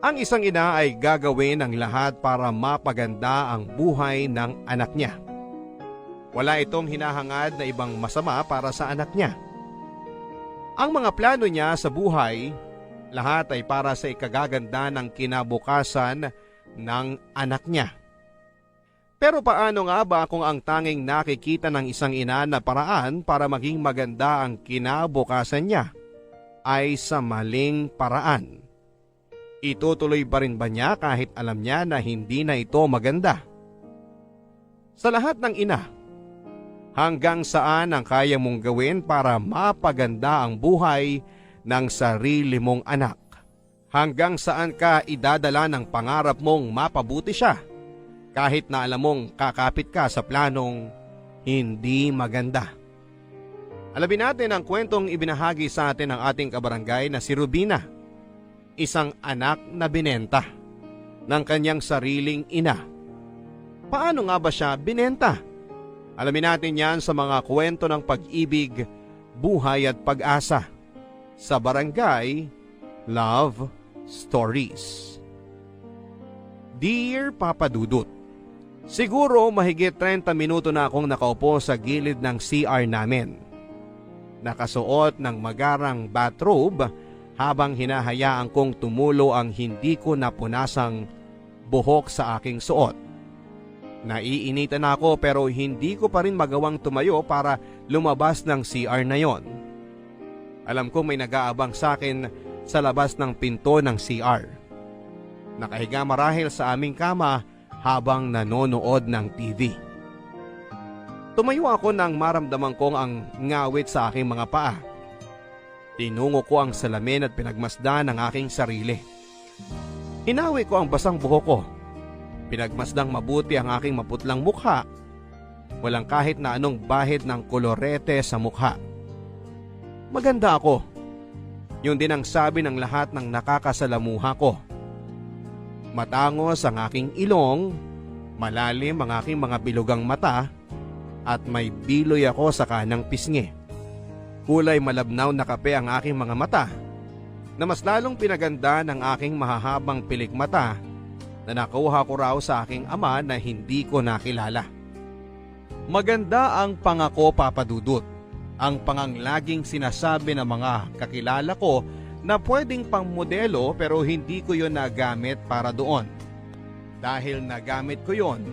Ang isang ina ay gagawin ang lahat para mapaganda ang buhay ng anak niya. Wala itong hinahangad na ibang masama para sa anak niya. Ang mga plano niya sa buhay, lahat ay para sa ikagaganda ng kinabukasan ng anak niya. Pero paano nga ba kung ang tanging nakikita ng isang ina na paraan para maging maganda ang kinabukasan niya ay sa maling paraan? Itutuloy pa rin ba niya kahit alam niya na hindi na ito maganda? Sa lahat ng ina, hanggang saan ang kaya mong gawin para mapaganda ang buhay ng sarili mong anak? Hanggang saan ka idadala ng pangarap mong mapabuti siya kahit na alam mong kakapit ka sa planong hindi maganda? Alamin natin ang kwentong ibinahagi sa atin ng ating kabarangay na si Rubina, isang anak na binenta ng kanyang sariling ina. Paano nga ba siya binenta? Alamin natin yan sa mga kwento ng pag-ibig, buhay at pag-asa sa Barangay Love Stories. Dear Papa Dudut, siguro mahigit 30 minuto na akong nakaupo sa gilid ng CR namin. Nakasuot ng magarang bathrobe habang hinahayaan kong tumulo ang hindi ko napunasang buhok sa aking suot. Naiinitan ako pero hindi ko pa rin magawang tumayo para lumabas ng CR na yon. Alam kong may nag-aabang sa akin sa labas ng pinto ng CR. Nakahiga marahil sa aming kama habang nanonood ng TV. Tumayo ako nang maramdaman kong ang ngawit sa aking mga paa. Tinungo ko ang salamin at pinagmasdan ang aking sarili. Hinawi ko ang basang buhok ko. Pinagmasdang mabuti ang aking maputlang mukha. Walang kahit na anong bahid ng kolorete sa mukha. Maganda ako. Yun din ang sabi ng lahat ng nakakasalamuha ko. Matangos ang aking ilong, malalim ang aking mga bilugang mata, at may biloy ako sa kanang pisngi. Kulay malabnaw na kape ang aking mga mata, na mas lalong pinaganda ng aking mahahabang pilikmata na nakuha ko raw sa aking ama na hindi ko nakilala. Maganda ang pangako, Papa Dudut, ang panganglaging sinasabi ng mga kakilala ko na pwedeng pang modelo pero hindi ko yon nagamit para doon. Dahil nagamit ko yon,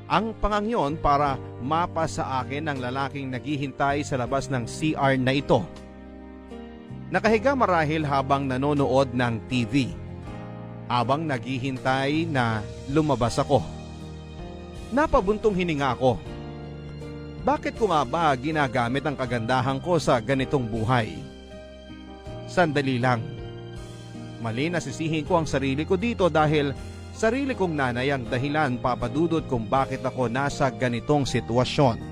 ang pangangyon para mapa sa akin ng lalaking naghihintay sa labas ng CR na ito. Nakahiga marahil habang nanonood ng TV, habang naghihintay na lumabas ako. Napabuntong hininga ako. Bakit ko nga ba ginagamit ang kagandahan ko sa ganitong buhay? Sandali lang. Mali na sisihin ko ang sarili ko dito dahil sarili kong nanay ang dahilan, Papa Dudut, kung bakit ako nasa ganitong sitwasyon.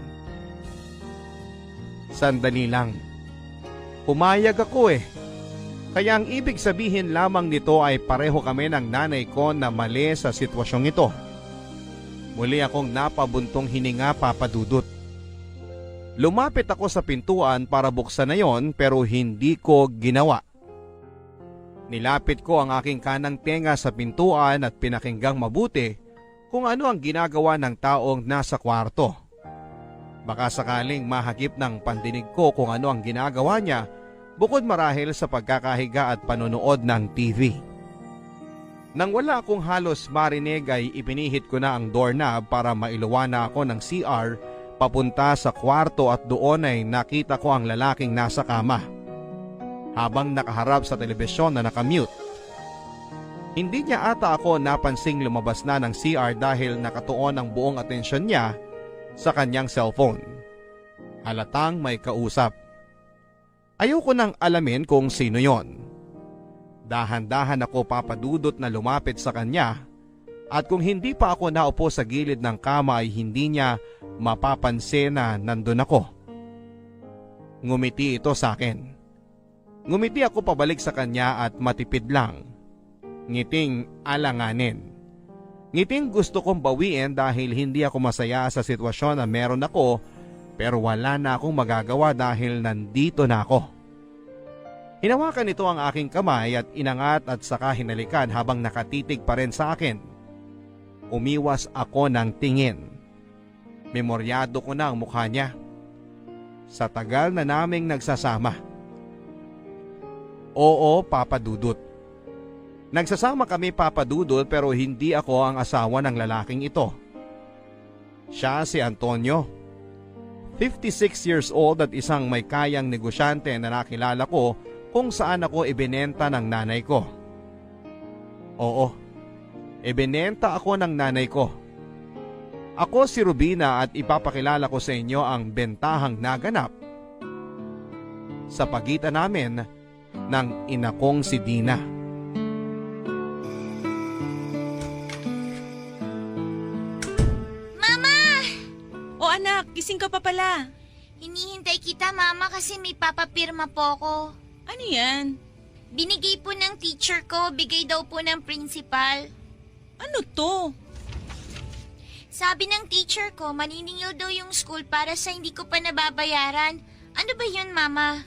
Sandali lang. Pumayag ako eh. Kaya ang ibig sabihin lamang nito ay pareho kami ng nanay ko na mali sa sitwasyong ito. Muli akong napabuntong hininga, Papa Dudut. Lumapit ako sa pintuan para buksan na yon pero hindi ko ginawa. Nilapit ko ang aking kanang tenga sa pintuan at pinakinggang mabuti kung ano ang ginagawa ng taong nasa kwarto. Baka sakaling mahagip ng pandinig ko kung ano ang ginagawa niya bukod marahil sa pagkakahiga at panonood ng TV. Nang wala akong halos marinig ay ipinihit ko na ang doorknob para mailuwa na ako ng CR papunta sa kwarto at doon ay nakita ko ang lalaking nasa kama habang nakaharap sa telebisyon na nakamute. Hindi niya ata ako napansing lumabas na ng CR dahil nakatuon ang buong atensyon niya sa kanyang cellphone. Halatang may kausap. Ayoko nang alamin kung sino yon. Dahan-dahan ako, Papa Dudut, na lumapit sa kanya at kung hindi pa ako naupo sa gilid ng kama ay hindi niya mapapansin na nandun ako. Ngumiti ito sa akin. Ngumiti ako pabalik sa kanya at matipid lang. Ngiting alanganin. Ngiting gusto kong bawiin dahil hindi ako masaya sa sitwasyon na meron ako pero wala na akong magagawa dahil nandito na ako. Hinawakan nito ang aking kamay at inangat at saka hinalikan habang nakatitig pa rin sa akin. Umiwas ako ng tingin. Memoryado ko na ang mukha niya. Sa tagal na naming nagsasama. Oo, Papa Dudut. Nagsasama kami, Papa Dudut, pero hindi ako ang asawa ng lalaking ito. Siya si Antonio. 56 years old at isang may kayang negosyante na nakilala ko kung saan ako ibinenta ng nanay ko. Oo, ibinenta ako ng nanay ko. Ako si Rubina at ipapakilala ko sa inyo ang bentahang naganap sa pagitan namin ng ina kong si Dina. Mama! O anak, gising ka pa pala. Hinihintay kita, Mama, kasi may papapirma po ako. Ano yan? Binigay po ng teacher ko, bigay daw po ng principal. Ano to? Sabi ng teacher ko, maniningil daw yung school para sa hindi ko pa nababayaran. Ano ba yun, Mama?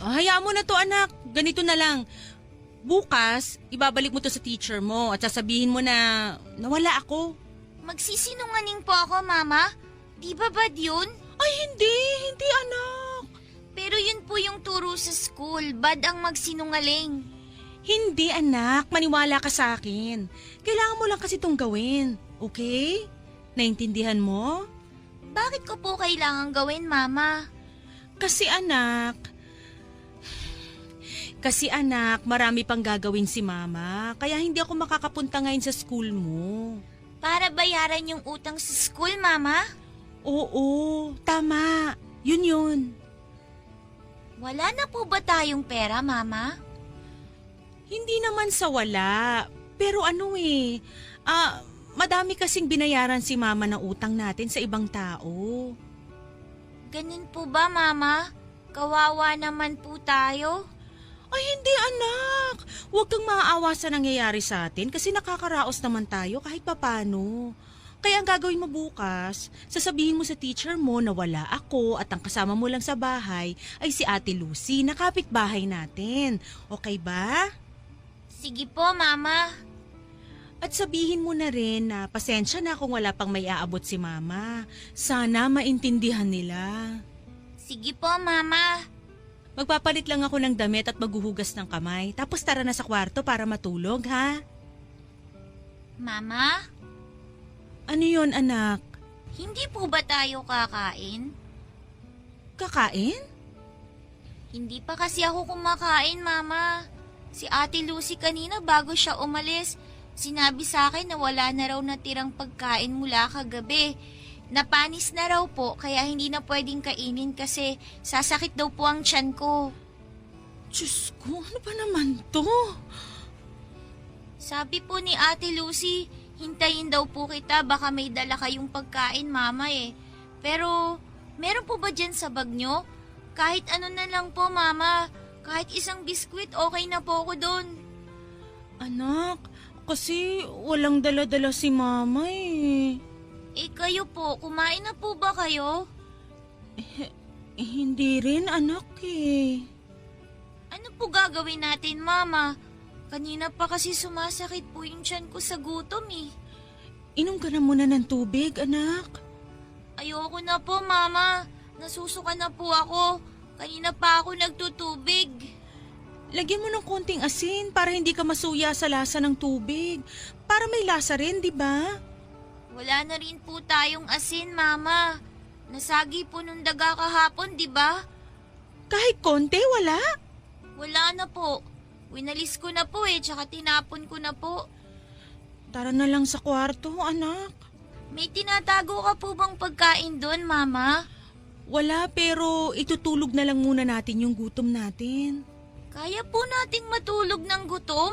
Hayaan mo na to anak. Ganito na lang. Bukas, ibabalik mo to sa teacher mo at sasabihin mo na nawala ako. Magsisinungaling po ako, Mama? Di ba bad yun? Ay, hindi anak. Pero yun po yung turo sa school, bad ang magsinungaling. Hindi anak, maniwala ka sa akin. Kailangan mo lang kasi itong gawin, okay? Naintindihan mo? Bakit ko po kailangan gawin, Mama? Kasi anak, marami pang gagawin si Mama, kaya hindi ako makakapunta ngayon sa school mo. Para bayaran yung utang sa school, Mama? Oo, tama. Yun. Wala na po ba tayong pera, Mama? Hindi naman sa wala. Pero madami kasing binayaran si Mama ng utang natin sa ibang tao. Ganun po ba, Mama? Kawawa naman po tayo. Ay, hindi anak. Huwag kang maaawa sa nangyayari sa atin kasi nakakaraos naman tayo kahit papano. Kaya ang gagawin mo bukas, sasabihin mo sa teacher mo na wala ako at ang kasama mo lang sa bahay ay si Ate Lucy na kapitbahay natin. Okay ba? Sige po, Mama. At sabihin mo na rin na pasensya na kung wala pang may aabot si Mama. Sana maintindihan nila. Sige po, Mama. Magpapalit lang ako ng damit at maghuhugas ng kamay. Tapos tara na sa kwarto para matulog, ha? Mama? Ano yon anak? Hindi po ba tayo kakain? Kakain? Hindi pa kasi ako kumakain, Mama. Si Ate Lucy kanina bago siya umalis, sinabi sa akin na wala na raw natirang pagkain mula kagabi. Napanis na raw po kaya hindi na pwedeng kainin kasi sasakit daw po ang tiyan ko. Diyos ko, ano ba naman to? Sabi po ni Ate Lucy, hintayin daw po kita baka may dala kayong pagkain, Mama eh. Pero meron po ba dyan sa bag nyo? Kahit ano na lang po, Mama. Kahit isang biskwit, okay na po ako doon. Anak, kasi walang dala-dala si Mama eh. Eh kayo po, kumain na po ba kayo? Hindi rin anak eh. Ano po gagawin natin, Mama? Kanina pa kasi sumasakit po yung tiyan ko sa gutom eh. Inom ka na muna ng tubig, anak. Ayoko na po, Mama. Nasusuka na po ako. Kanina pa ako nagtutubig. Lagyan mo ng konting asin para hindi ka masuya sa lasa ng tubig. Para may lasa rin, di ba? Wala na rin po tayong asin, Mama. Nasagi po nung daga kahapon, di ba? Kahit konti, wala? Wala na po. Winalis ko na po tsaka tinapon ko na po. Tara na lang sa kwarto, anak. May tinatago ka po bang pagkain doon, Mama? Wala, pero itutulog na lang muna natin yung gutom natin. Kaya po nating matulog ng gutom?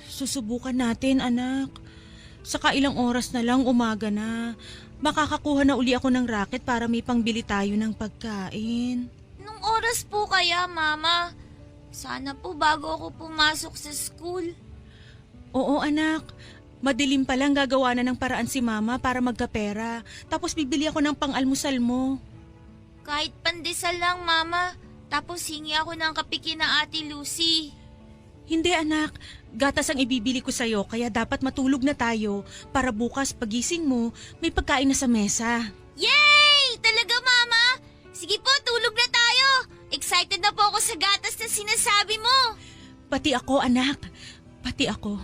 Susubukan natin, anak. Saka ilang oras na lang umaga na. Makakakuha na uli ako ng racket para may pangbili tayo ng pagkain. Nung oras po kaya, Mama? Sana po bago ako pumasok sa school. Oo, anak. Madilim pa lang gagawa na ng paraan si Mama para magkapera. Tapos bibili ako ng pang-almusal mo. Kahit pandesal lang, Mama. Tapos hingi ako ng kapikin ng Ate Lucy. Hindi anak, gatas ang ibibili ko sa'yo kaya dapat matulog na tayo para bukas pagising mo may pagkain na sa mesa. Yay! Talaga, Mama? Sige po, tulog na tayo. Excited na po ako sa gatas na sinasabi mo. Pati ako anak, pati ako.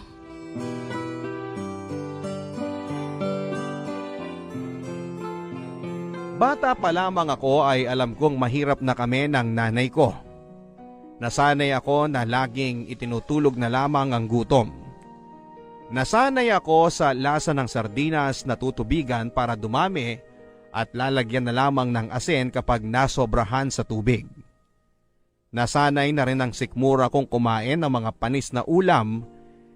Bata pa lamang ako ay alam kong mahirap na kami ng nanay ko. Nasanay ako na laging itinutulog na lamang ang gutom. Nasanay ako sa lasa ng sardinas na tutubigan para dumami at lalagyan na lamang ng asin kapag nasobrahan sa tubig. Nasanay na rin ang sikmura kong kumain ng mga panis na ulam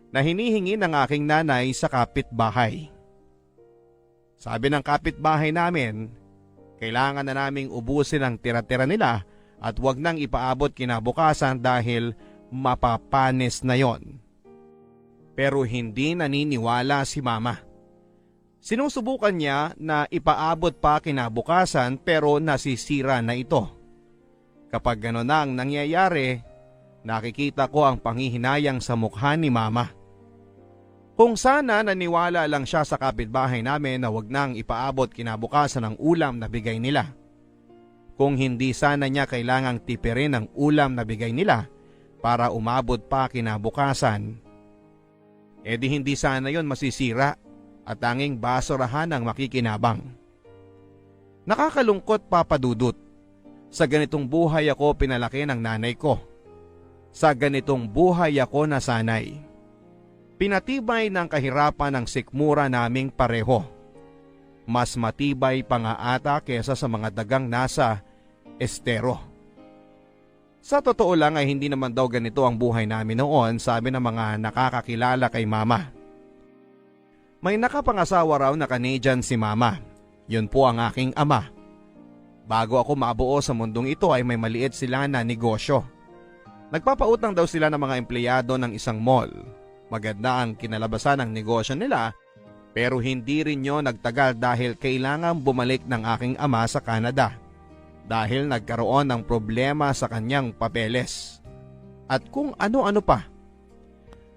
na hinihingi ng aking nanay sa kapitbahay. Sabi ng kapitbahay namin, kailangan na naming ubusin ang tira-tira nila at wag nang ipaabot kinabukasan dahil mapapanis na yon. Pero hindi naniniwala si Mama. Sinusubukan niya na ipaabot pa kinabukasan pero nasisira na ito. Kapag gano'n ang nangyayari, nakikita ko ang panghihinayang sa mukha ni Mama. Kung sana naniwala lang siya sa kapitbahay namin na wag nang ipaabot kinabukasan ang ulam na bigay nila. Kung hindi sana niya kailangang tipirin ang ulam na bigay nila para umabot pa kinabukasan, edi hindi sana yon masisira at tanging basurahan ang makikinabang. Nakakalungkot, Papa Dudut. Sa ganitong buhay ako pinalaki ng nanay ko. Sa ganitong buhay ako nasanay. Pinatibay ng kahirapan ng sikmura naming pareho. Mas matibay pa nga ata kesa sa mga dagang nasa estero. Sa totoo lang ay hindi naman daw ganito ang buhay namin noon, sabi ng mga nakakakilala kay Mama. May nakapangasawa raw na Canadian si Mama. Yun po ang aking ama. Bago ako mabuo sa mundong ito ay may maliit sila na negosyo. Nagpapautang daw sila ng mga empleyado ng isang mall. Maganda ang kinalabasan ng negosyo nila pero hindi rin yun nagtagal dahil kailangan bumalik ng aking ama sa Canada dahil nagkaroon ng problema sa kanyang papeles at kung ano-ano pa.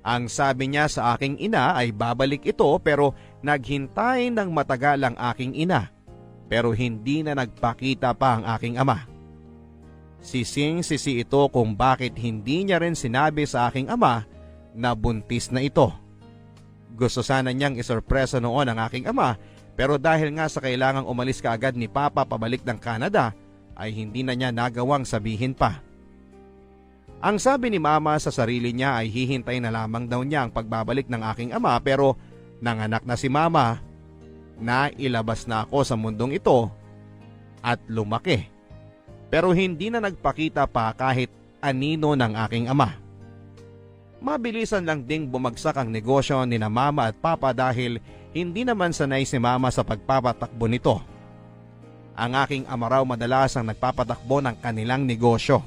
Ang sabi niya sa aking ina ay babalik ito pero naghintay ng matagal ang aking ina pero hindi na nagpakita pa ang aking ama. Sising-sisi ito kung bakit hindi niya rin sinabi sa aking ama na buntis na ito. Gusto sana niyang isorpresa noon ang aking ama pero dahil nga sa kailangang umalis kaagad ni Papa pabalik ng Canada ay hindi na niya nagawang sabihin pa. Ang sabi ni Mama sa sarili niya ay hihintay na lamang daw niya ang pagbabalik ng aking ama pero nanganak na si Mama, nailabas na ako sa mundong ito at lumaki. Pero hindi na nagpakita pa kahit anino ng aking ama. Mabilisan lang ding bumagsak ang negosyo ni na Mama at Papa dahil hindi naman sanay si Mama sa pagpapatakbo nito. Ang aking ama raw madalas ang nagpapatakbo ng kanilang negosyo.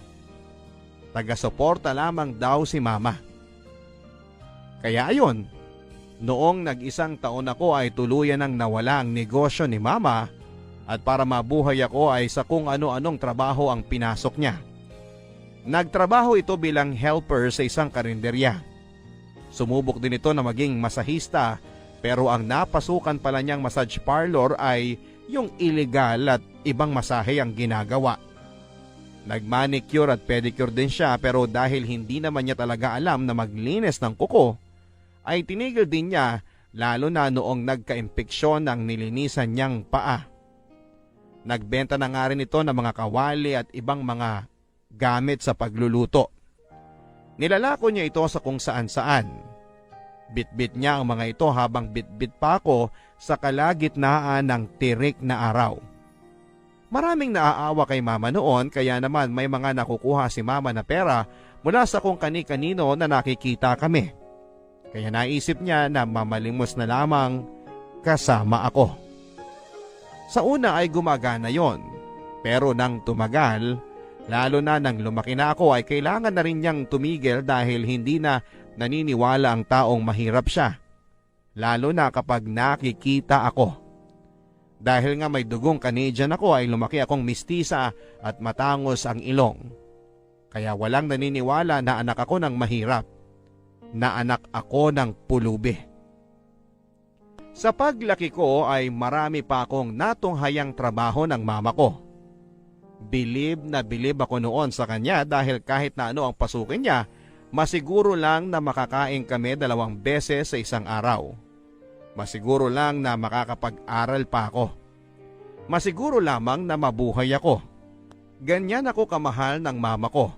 Taga-suporta lamang daw si Mama. Kaya ayon, noong nag-isang taon ako ay tuluyan nang nawala ang negosyo ni Mama at para mabuhay ako ay sa kung ano-anong trabaho ang pinasok niya. Nagtrabaho ito bilang helper sa isang karinderya. Sumubok din ito na maging masahista pero ang napasukan pala niyang massage parlor ay yung illegal at ibang masahe ang ginagawa. Nagmanicure at pedicure din siya pero dahil hindi naman niya talaga alam na maglinis ng kuko, ay tinigil din niya lalo na noong nagka-impeksyon ng nilinisan niyang paa. Nagbenta na nga rin ito ng mga kawali at ibang mga gamit sa pagluluto. Nilalako niya ito sa kung saan-saan. Bitbit niya ang mga ito habang bitbit pa ako sa kalagitnaan ng tirik na araw. Maraming naaawa kay Mama noon kaya naman may mga nakukuha si Mama na pera mula sa kung kani-kanino na nakikita kami. Kaya naisip niya na mamalimos na lamang kasama ako. Sa una ay gumagana yon, pero nang tumagal, lalo na nang lumaki na ako ay kailangan na rin niyang tumigil dahil hindi na naniniwala ang taong mahirap siya. Lalo na kapag nakikita ako. Dahil nga may dugong Canadian ako ay lumaki akong mistisa at matangos ang ilong. Kaya walang naniniwala na anak ako ng mahirap, na anak ako ng pulubi. Sa paglaki ko ay marami pa akong natunghayang trabaho ng mama ko. Bilib na bilib ako noon sa kanya dahil kahit na ano ang pasukin niya, masiguro lang na makakain kami 2 beses sa isang araw. Masiguro lang na makakapag-aral pa ako. Masiguro lamang na mabuhay ako. Ganyan ako kamahal ng mama ko.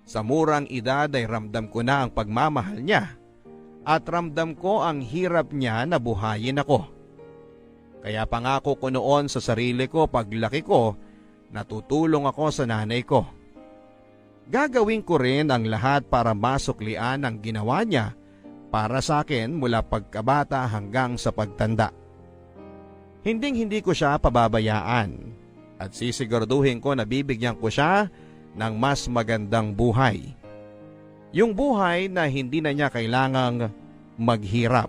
Sa murang edad ay ramdam ko na ang pagmamahal niya at ramdam ko ang hirap niya na buhayin ako. Kaya pangako ko noon sa sarili ko paglaki ko, natutulong ako sa nanay ko. Gagawin ko rin ang lahat para masuklian ang ginawa niya para sa akin mula pagkabata hanggang sa pagtanda. Hinding-hindi ko siya pababayaan at sisiguraduhin ko na bibigyan ko siya ng mas magandang buhay. Yung buhay na hindi na niya kailangang maghirap.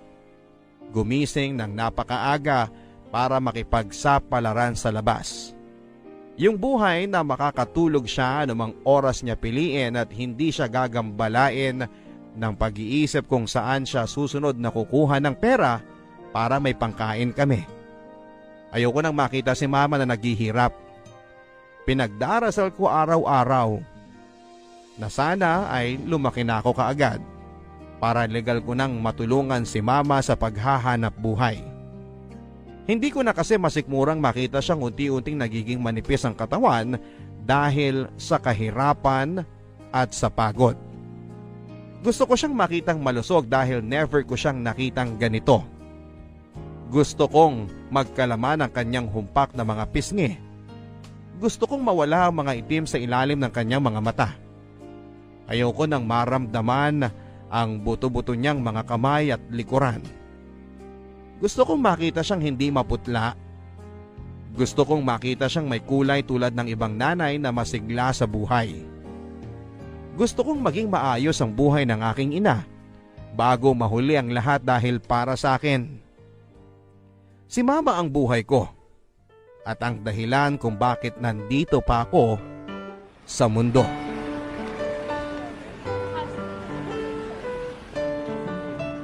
Gumising ng napakaaga para makipagsapalaran sa labas. Yung buhay na makakatulog siya anumang oras niya piliin at hindi siya gagambalain ng pag-iisip kung saan siya susunod na kukuha ng pera para may pangkain kami. Ayoko nang makita si mama na naghihirap. Pinagdarasal ko araw-araw na sana ay lumaki na ako kaagad para legal ko nang matulungan si mama sa paghahanap buhay. Hindi ko na kasi masikmurang makita siyang unti-unting nagiging manipis ang katawan dahil sa kahirapan at sa pagod. Gusto ko siyang makitang malusog dahil never ko siyang nakitang ganito. Gusto kong magkalaman ang kanyang humpak na mga pisngi. Gusto kong mawala ang mga itim sa ilalim ng kanyang mga mata. Ayoko nang maramdaman ang buto-buto niyang mga kamay at likuran. Gusto kong makita siyang hindi maputla. Gusto kong makita siyang may kulay tulad ng ibang nanay na masigla sa buhay. Gusto kong maging maayos ang buhay ng aking ina bago mahuli ang lahat dahil para sa akin. Si mama ang buhay ko at ang dahilan kung bakit nandito pa ako sa mundo.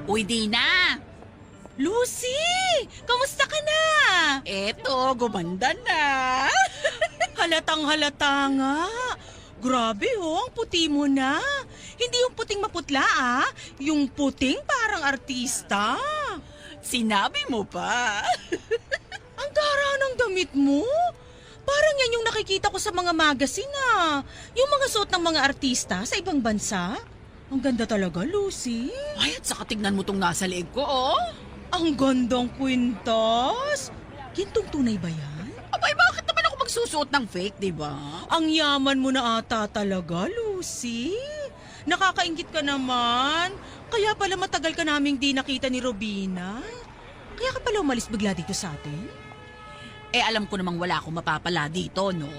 Uy, Dina! Lucy! Kamusta ka na? Eto, gumanda na. Halatang halata nga. Grabe ang puti mo na. Hindi yung puting maputla yung puting parang artista. Sinabi mo pa. Ang gara ng damit mo. Parang yan yung nakikita ko sa mga magazine Yung mga suot ng mga artista sa ibang bansa. Ang ganda talaga, Lucy. Ay, at saka tignan mo tong nasa leeg ko, oh. Ang gandang kwintas. Gintong tunay ba yan? Abay, bakit naman ako magsusuot ng fake, di ba? Ang yaman mo na ata talaga, Lucy. Nakakaingit ka naman. Kaya pala matagal ka naming di nakita ni Robina. Kaya ka pala umalis bigla dito sa atin? Eh, alam ko namang wala akong mapapala dito, no?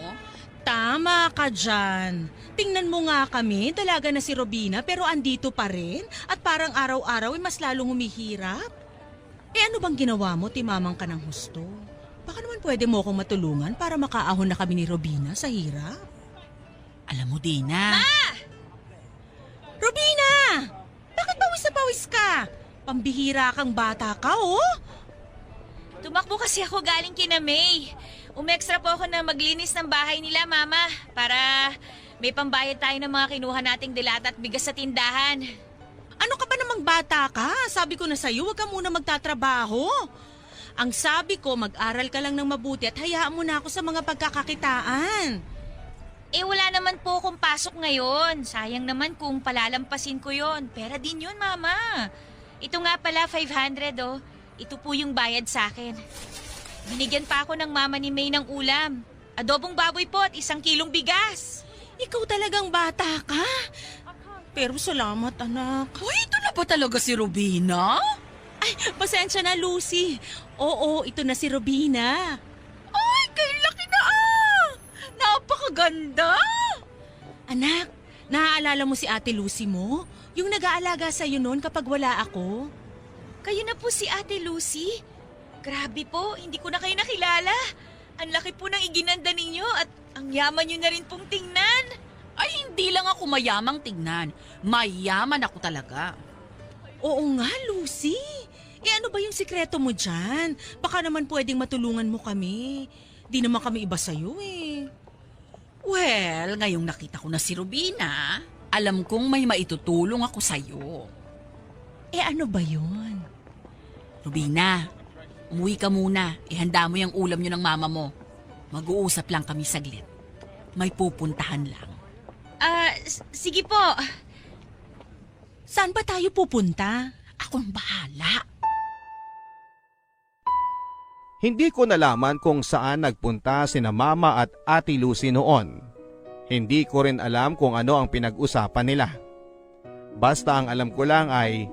Tama ka dyan. Tingnan mo nga kami, dalaga na si Robina pero andito pa rin at parang araw-araw ay mas lalong humihirap. Eh ano bang ginawa mo, timamang ka ng husto? Baka naman pwede mo akong matulungan para makaahon na kami ni Robina sa hirap. Alam mo, Dina. Robina! Bakit pawis na pawis ka? Pambihira kang bata ka, oh! Tumakbo kasi ako galing kina May. Umextra po ako na maglinis ng bahay nila, Mama, para may pambayad tayo ng mga kinuha nating dilata at bigas sa tindahan. Ano ka ba namang bata ka? Sabi ko na sa'yo, huwag ka muna magtatrabaho. Ang sabi ko, mag-aral ka lang ng mabuti at hayaan mo na ako sa mga pagkakakitaan. Eh wala naman po akong pasok ngayon. Sayang naman kung palalampasin ko yon. Pera din yun, Mama. Ito nga pala, 500 oh. Ito po yung bayad sa akin. Binigyan pa ako ng mama ni May ng ulam. Adobong baboy po at 1 kilong bigas. Ikaw talagang bata ka. Pero salamat, anak. Uy, ito na ba talaga si Robina? Ay, pasensya na, Lucy. Oo, ito na si Robina. Ay, kay laki na Napakaganda! Anak, naaalala mo si Ate Lucy mo? Yung nag-aalaga sa'yo noon kapag wala ako? Kayo na po si Ate Lucy? Grabe po, hindi ko na kayo nakilala. Ang laki po ng iginanda ninyo at ang yaman nyo na rin pong tingnan. Ay, hindi lang ako mayamang tingnan. Mayaman ako talaga. Oo nga, Lucy. Ano ba yung sikreto mo dyan? Baka naman pwedeng matulungan mo kami. Di naman kami iba sa'yo eh. Well, ngayong nakita ko na si Rubina, alam kong may maitutulong ako sa'yo. Ano ba yun? Rubina, umuwi ka muna. Ihanda mo yung ulam nyo ng mama mo. Mag-uusap lang kami saglit. May pupuntahan lang. Sige po. Saan ba tayo pupunta? Akong bahala. Hindi ko nalaman kung saan nagpunta sina Mama at Ate Lucy noon. Hindi ko rin alam kung ano ang pinag-usapan nila. Basta ang alam ko lang ay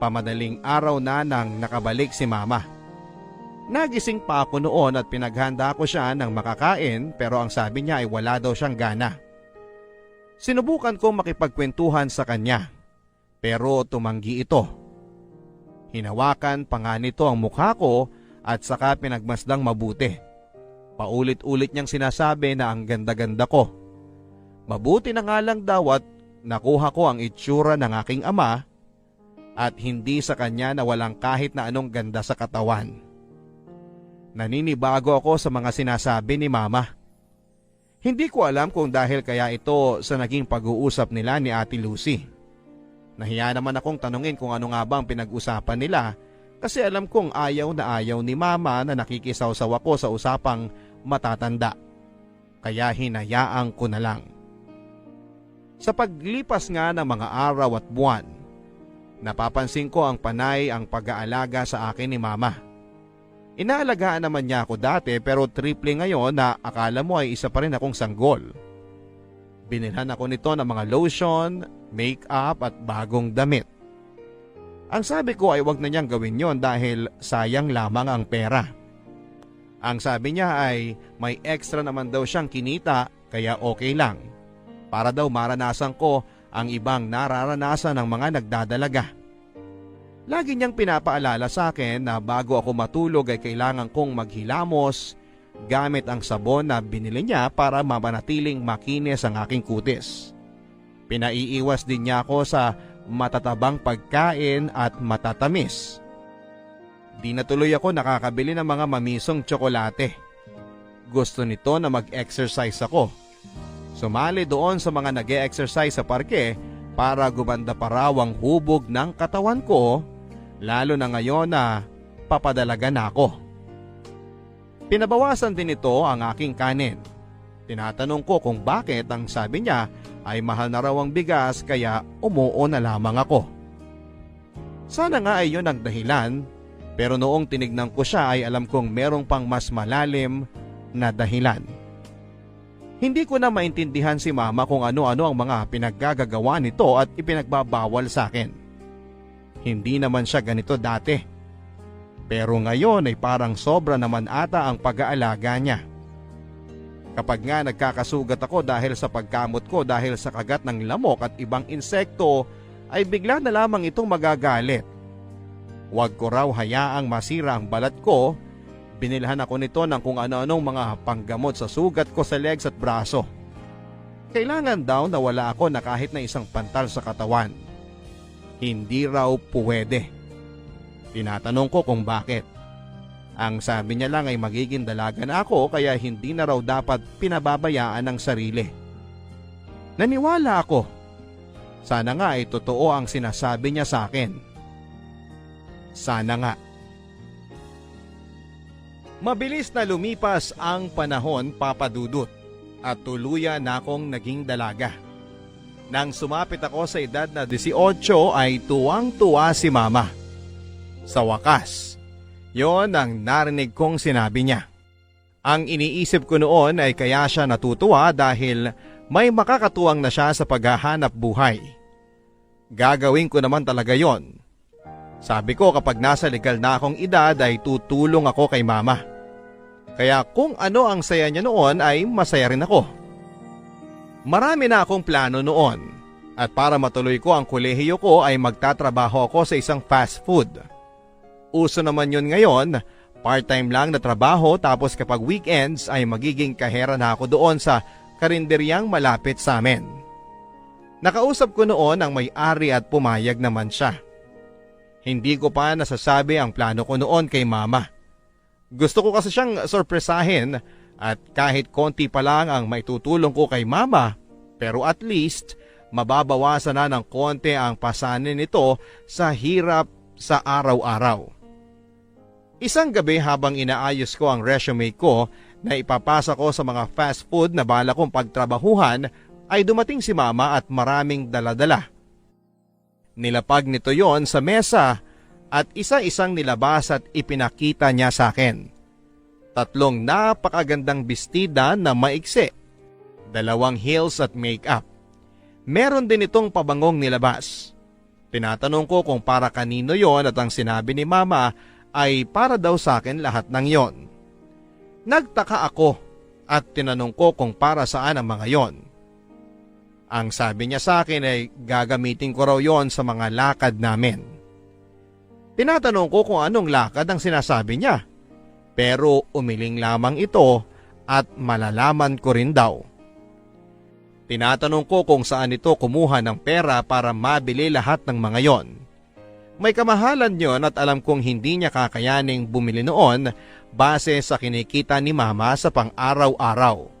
pamadaling araw na nang nakabalik si Mama. Nagising pa ako noon at pinaghanda ko siya ng makakain pero ang sabi niya ay wala daw siyang gana. Sinubukan kong makipagkwentuhan sa kanya pero tumanggi ito. Hinawakan pa nga nito ang mukha ko at saka pinagmasdang mabuti. Paulit-ulit niyang sinasabi na ang ganda-ganda ko. Mabuti na nga lang daw at nakuha ko ang itsura ng aking ama at hindi sa kanya na walang kahit na anong ganda sa katawan. Naninibago ako sa mga sinasabi ni Mama. Hindi ko alam kung dahil kaya ito sa naging pag-uusap nila ni Ate Lucy. Nahiya naman akong tanungin kung ano nga ba ang pinag-usapan nila kasi alam kong ayaw na ayaw ni Mama na nakikisawsaw ako sa usapang matatanda. Kaya hinayaan ko na lang. Sa paglipas nga ng mga araw at buwan, napapansin ko ang panay ang pag-aalaga sa akin ni Mama. Inaalagaan naman niya ako dati pero triple ngayon na akala mo ay isa pa rin akong sanggol. Binilhan ako nito ng mga lotion, make-up at bagong damit. Ang sabi ko ay wag na niyang gawin yon dahil sayang lamang ang pera. Ang sabi niya ay may extra naman daw siyang kinita kaya okay lang. Para daw maranasan ko ang ibang nararanasan ng mga nagdadalaga. Lagi niyang pinapaalala sa akin na bago ako matulog ay kailangan kong maghilamos gamit ang sabon na binili niya para mapanatiling makinis ang aking kutis. Pinaiiwas din niya ako sa matatabang pagkain at matatamis. Di na tuloy ako nakakabili ng mga mamisong tsokolate. Gusto nito na mag-exercise ako. Sumali doon sa mga nag-e-exercise sa parke para gumanda pa raw ang hubog ng katawan ko, lalo na ngayon na papadalaga na ako. Pinabawasan din ito ang aking kanin. Tinatanong ko kung bakit ang sabi niya ay mahal na raw ang bigas kaya umuo na lamang ako. Sana nga ay yun ang dahilan, pero noong tinignan ko siya ay alam kong merong pang mas malalim na dahilan. Hindi ko na maintindihan si Mama kung ano-ano ang mga pinaggagawa nito at ipinagbabawal sa akin. Hindi naman siya ganito dati. Pero ngayon ay parang sobra naman ata ang pag-aalaga niya. Kapag nga nagkakasugat ako dahil sa pagkamot ko dahil sa kagat ng lamok at ibang insekto, ay bigla na lamang itong magagalit. Huwag ko raw hayaang masira ang balat ko. Binilhan ako nito ng kung ano-anong mga panggamot sa sugat ko sa legs at braso. Kailangan daw na wala ako na kahit na isang pantal sa katawan. Hindi raw puwede. Tinatanong ko kung bakit. Ang sabi niya lang ay magiging dalaga na ako kaya hindi na raw dapat pinababayaan ng sarili. Naniwala ako. Sana nga ay totoo ang sinasabi niya sa akin. Sana nga. Mabilis na lumipas ang panahon, Papa Dudut, at tuluyan na akong naging dalaga. Nang sumapit ako sa edad na 18 ay tuwang-tuwa si Mama. Sa wakas, yon ang narinig kong sinabi niya. Ang iniisip ko noon ay kaya siya natutuwa dahil may makakatuwang na siya sa paghahanap buhay. Gagawin ko naman talaga yon. Sabi ko kapag nasa legal na akong edad ay tutulong ako kay Mama. Kaya kung ano ang saya niya noon ay masaya rin ako. Marami na akong plano noon at para matuloy ko ang kolehiyo ko ay magtatrabaho ako sa isang fast food. Uso naman yun ngayon Part-time lang na trabaho tapos kapag weekends ay magiging kahera na ako doon sa karinderyang malapit sa amin. Nakausap ko noon ang may-ari at pumayag naman siya. Hindi ko pa nasasabi ang plano ko noon kay mama. Gusto ko kasi siyang sorpresahin at kahit konti pa lang ang maitutulong ko kay mama, pero at least mababawasan na ng konti ang pasanin nito sa hirap sa araw-araw. Isang gabi habang inaayos ko ang resume ko na ipapasa ko sa mga fast food na bala kong pagtrabahuhan ay dumating si mama at maraming daladala. Nilapag nito yon sa mesa at isa-isang nilabas at ipinakita niya sa akin. 3 napakagandang bestida na maiksi, 2 heels at makeup. Meron din itong pabangong nilabas. Tinatanong ko kung para kanino yon at ang sinabi ni mama ay para daw sa akin lahat ng yon. Nagtaka ako at tinanong ko kung para saan ang mga yon. Ang sabi niya sa akin ay gagamitin ko raw yon sa mga lakad namin. Tinatanong ko kung anong lakad ang sinasabi niya, pero umiling lamang ito at malalaman ko rin daw. Tinatanong ko kung saan ito kumuha ng pera para mabili lahat ng mga yon. May kamahalan yon at alam kong hindi niya kakayaning bumili noon base sa kinikita ni mama sa pang-araw-araw.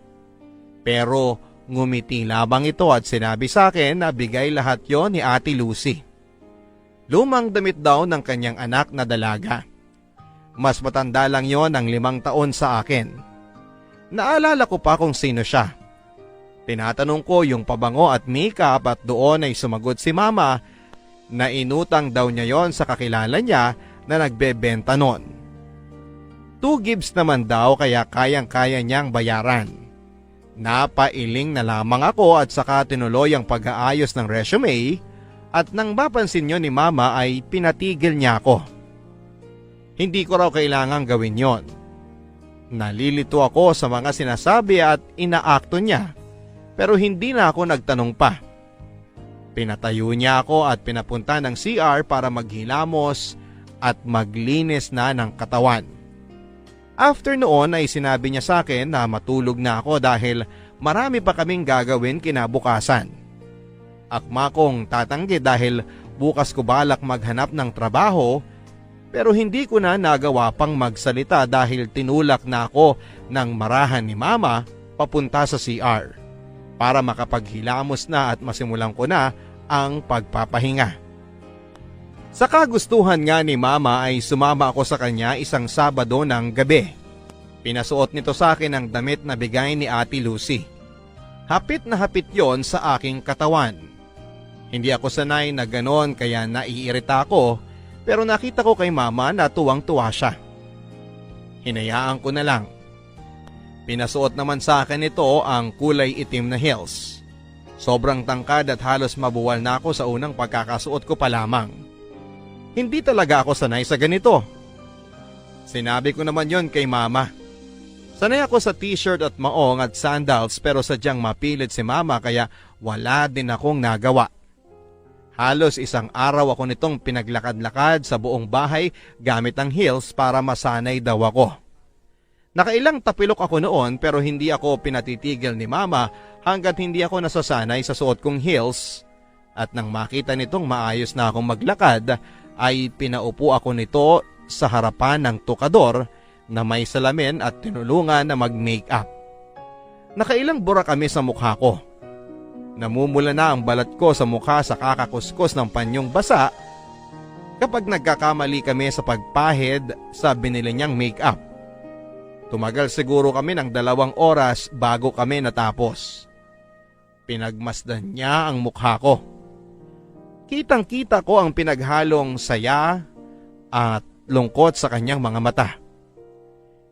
Pero ngumiti lamang ito at sinabi sa akin na bigay lahat yon ni Ate Lucy. Lumang damit daw ng kanyang anak na dalaga. Mas matanda lang yon ng 5 taon sa akin. Naalala ko pa kung sino siya. Tinatanong ko yung pabango at makeup at doon ay sumagot si mama na inutang daw niya yon sa kakilala niya na nagbebenta noon. 2 gibs naman daw kaya kayang-kaya niyang bayaran. Napailing na lamang ako at saka tinuloy ang pag-aayos ng resume at nang mapansin niyo ni mama ay pinatigil niya ako. Hindi ko raw kailangang gawin yon. Nalilito ako sa mga sinasabi at inaakto niya pero hindi na ako nagtanong pa. Pinatayo niya ako at pinapunta ng CR para maghilamos at maglinis na ng katawan. After noon ay sinabi niya sa akin na matulog na ako dahil marami pa kaming gagawin kinabukasan. Akma kong tatanggi dahil bukas ko balak maghanap ng trabaho pero hindi ko na nagawa pang magsalita dahil tinulak na ako ng marahan ni mama papunta sa CR para makapaghilamos na at masimulan ko na ang pagpapahinga. Sa kagustuhan nga ni mama ay sumama ako sa kanya isang Sabado ng gabi. Pinasuot nito sa akin ang damit na bigay ni Ate Lucy. Hapit na hapit yon sa aking katawan. Hindi ako sanay na ganon kaya naiirita ako pero nakita ko kay mama na tuwang-tuwa siya. Hinayaan ko na lang. Pinasuot naman sa akin ito ang kulay itim na heels. Sobrang tangkad at halos mabuwal na ako sa unang pagkakasuot ko pa lamang. Hindi talaga ako sanay sa ganito. Sinabi ko naman yon kay mama. Sanay ako sa t-shirt at maong at sandals pero sadyang mapilit si mama kaya wala din akong nagawa. Halos isang araw ako nitong pinaglakad-lakad sa buong bahay gamit ang heels para masanay daw ako. Nakailang tapilok ako noon pero hindi ako pinatitigil ni mama hanggat hindi ako nasasanay sa suot kong heels at nang makita nitong maayos na akong maglakad ay pinaupo ako nito sa harapan ng tukador na may salamin at tinulungan na mag-makeup. Nakailang bura kami sa mukha ko. Namumula na ang balat ko sa mukha sa kakakuskus ng panyong basa kapag nagkakamali kami sa pagpahid sa binili niyang makeup. Tumagal siguro kami ng 2 oras bago kami natapos. Pinagmasdan niya ang mukha ko. Kitang-kita ko ang pinaghalong saya at lungkot sa kanyang mga mata.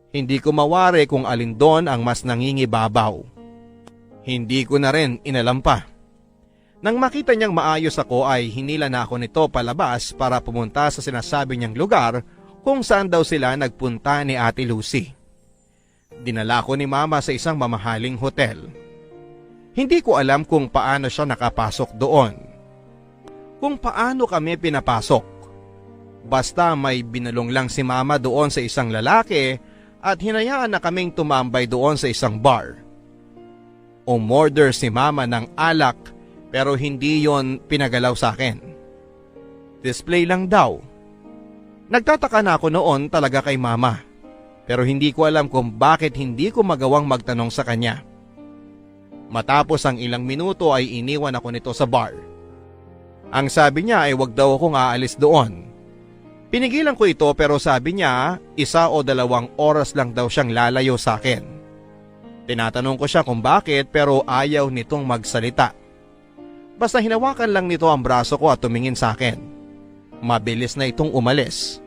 Hindi ko mawari kung alin doon ang mas nangingibabaw. Hindi ko na rin inalam pa. Nang makita niyang maayos ako ay hinila na ako nito palabas para pumunta sa sinasabi niyang lugar kung saan daw sila nagpunta ni Ate Lucy. Dinala ko ni mama sa isang mamahaling hotel. Hindi ko alam kung paano siya nakapasok doon. Kung paano kami pinapasok. Basta may binulong lang si mama doon sa isang lalaki at hinayaan na kaming tumambay doon sa isang bar. Umorder si mama ng alak pero hindi yon pinagalaw sa akin. Display lang daw. Nagtataka na ako noon talaga kay mama pero hindi ko alam kung bakit hindi ko magawang magtanong sa kanya. Matapos ang ilang minuto ay iniwan ako nito sa bar. Ang sabi niya ay wag daw akong aalis doon. Pinigilan ko ito pero sabi niya 1 o 2 oras lang daw siyang lalayo sa akin. Tinatanong ko siya kung bakit pero ayaw nitong magsalita. Basta hinawakan lang nito ang braso ko at tumingin sa akin. Mabilis na itong umalis.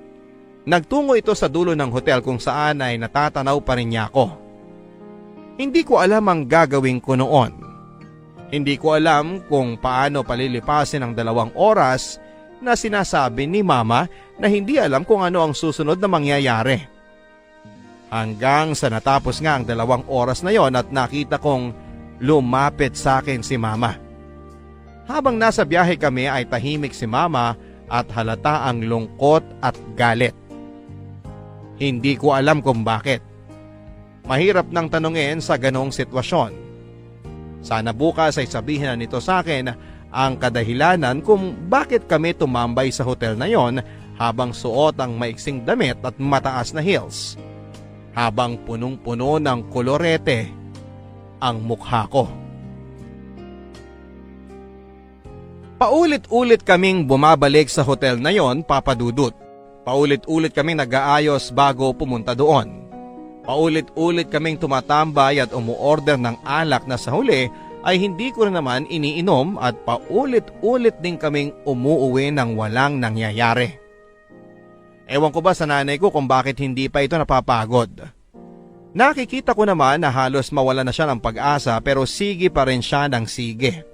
Nagtungo ito sa dulo ng hotel kung saan ay natatanaw pa rin niya ako. Hindi ko alam ang gagawin ko noon. Hindi ko alam kung paano palilipasin ang 2 oras na sinasabi ni mama na hindi alam kung ano ang susunod na mangyayari. Hanggang sa natapos nga ang 2 oras na yon at nakita kong lumapit sa akin si mama. Habang nasa biyahe kami ay tahimik si mama at halata ang lungkot at galit. Hindi ko alam kung bakit. Mahirap nang tanungin sa ganong sitwasyon. Sana bukas ay sabihin na nito sa akin ang kadahilanan kung bakit kami tumambay sa hotel na yon habang suot ang maiksing damit at mataas na heels. Habang punong-puno ng kolorete ang mukha ko. Paulit-ulit kaming bumabalik sa hotel na yon, Papa Dudut. Paulit-ulit kaming nag-aayos bago pumunta doon. Paulit-ulit kaming tumatambay at umuorder ng alak na sa huli ay hindi ko na naman iniinom at paulit-ulit din kaming umuuwi nang walang nangyayari. Ewan ko ba sa nanay ko kung bakit hindi pa ito napapagod. Nakikita ko naman na halos mawala na siya ng pag-asa pero sige pa rin siya ng sige.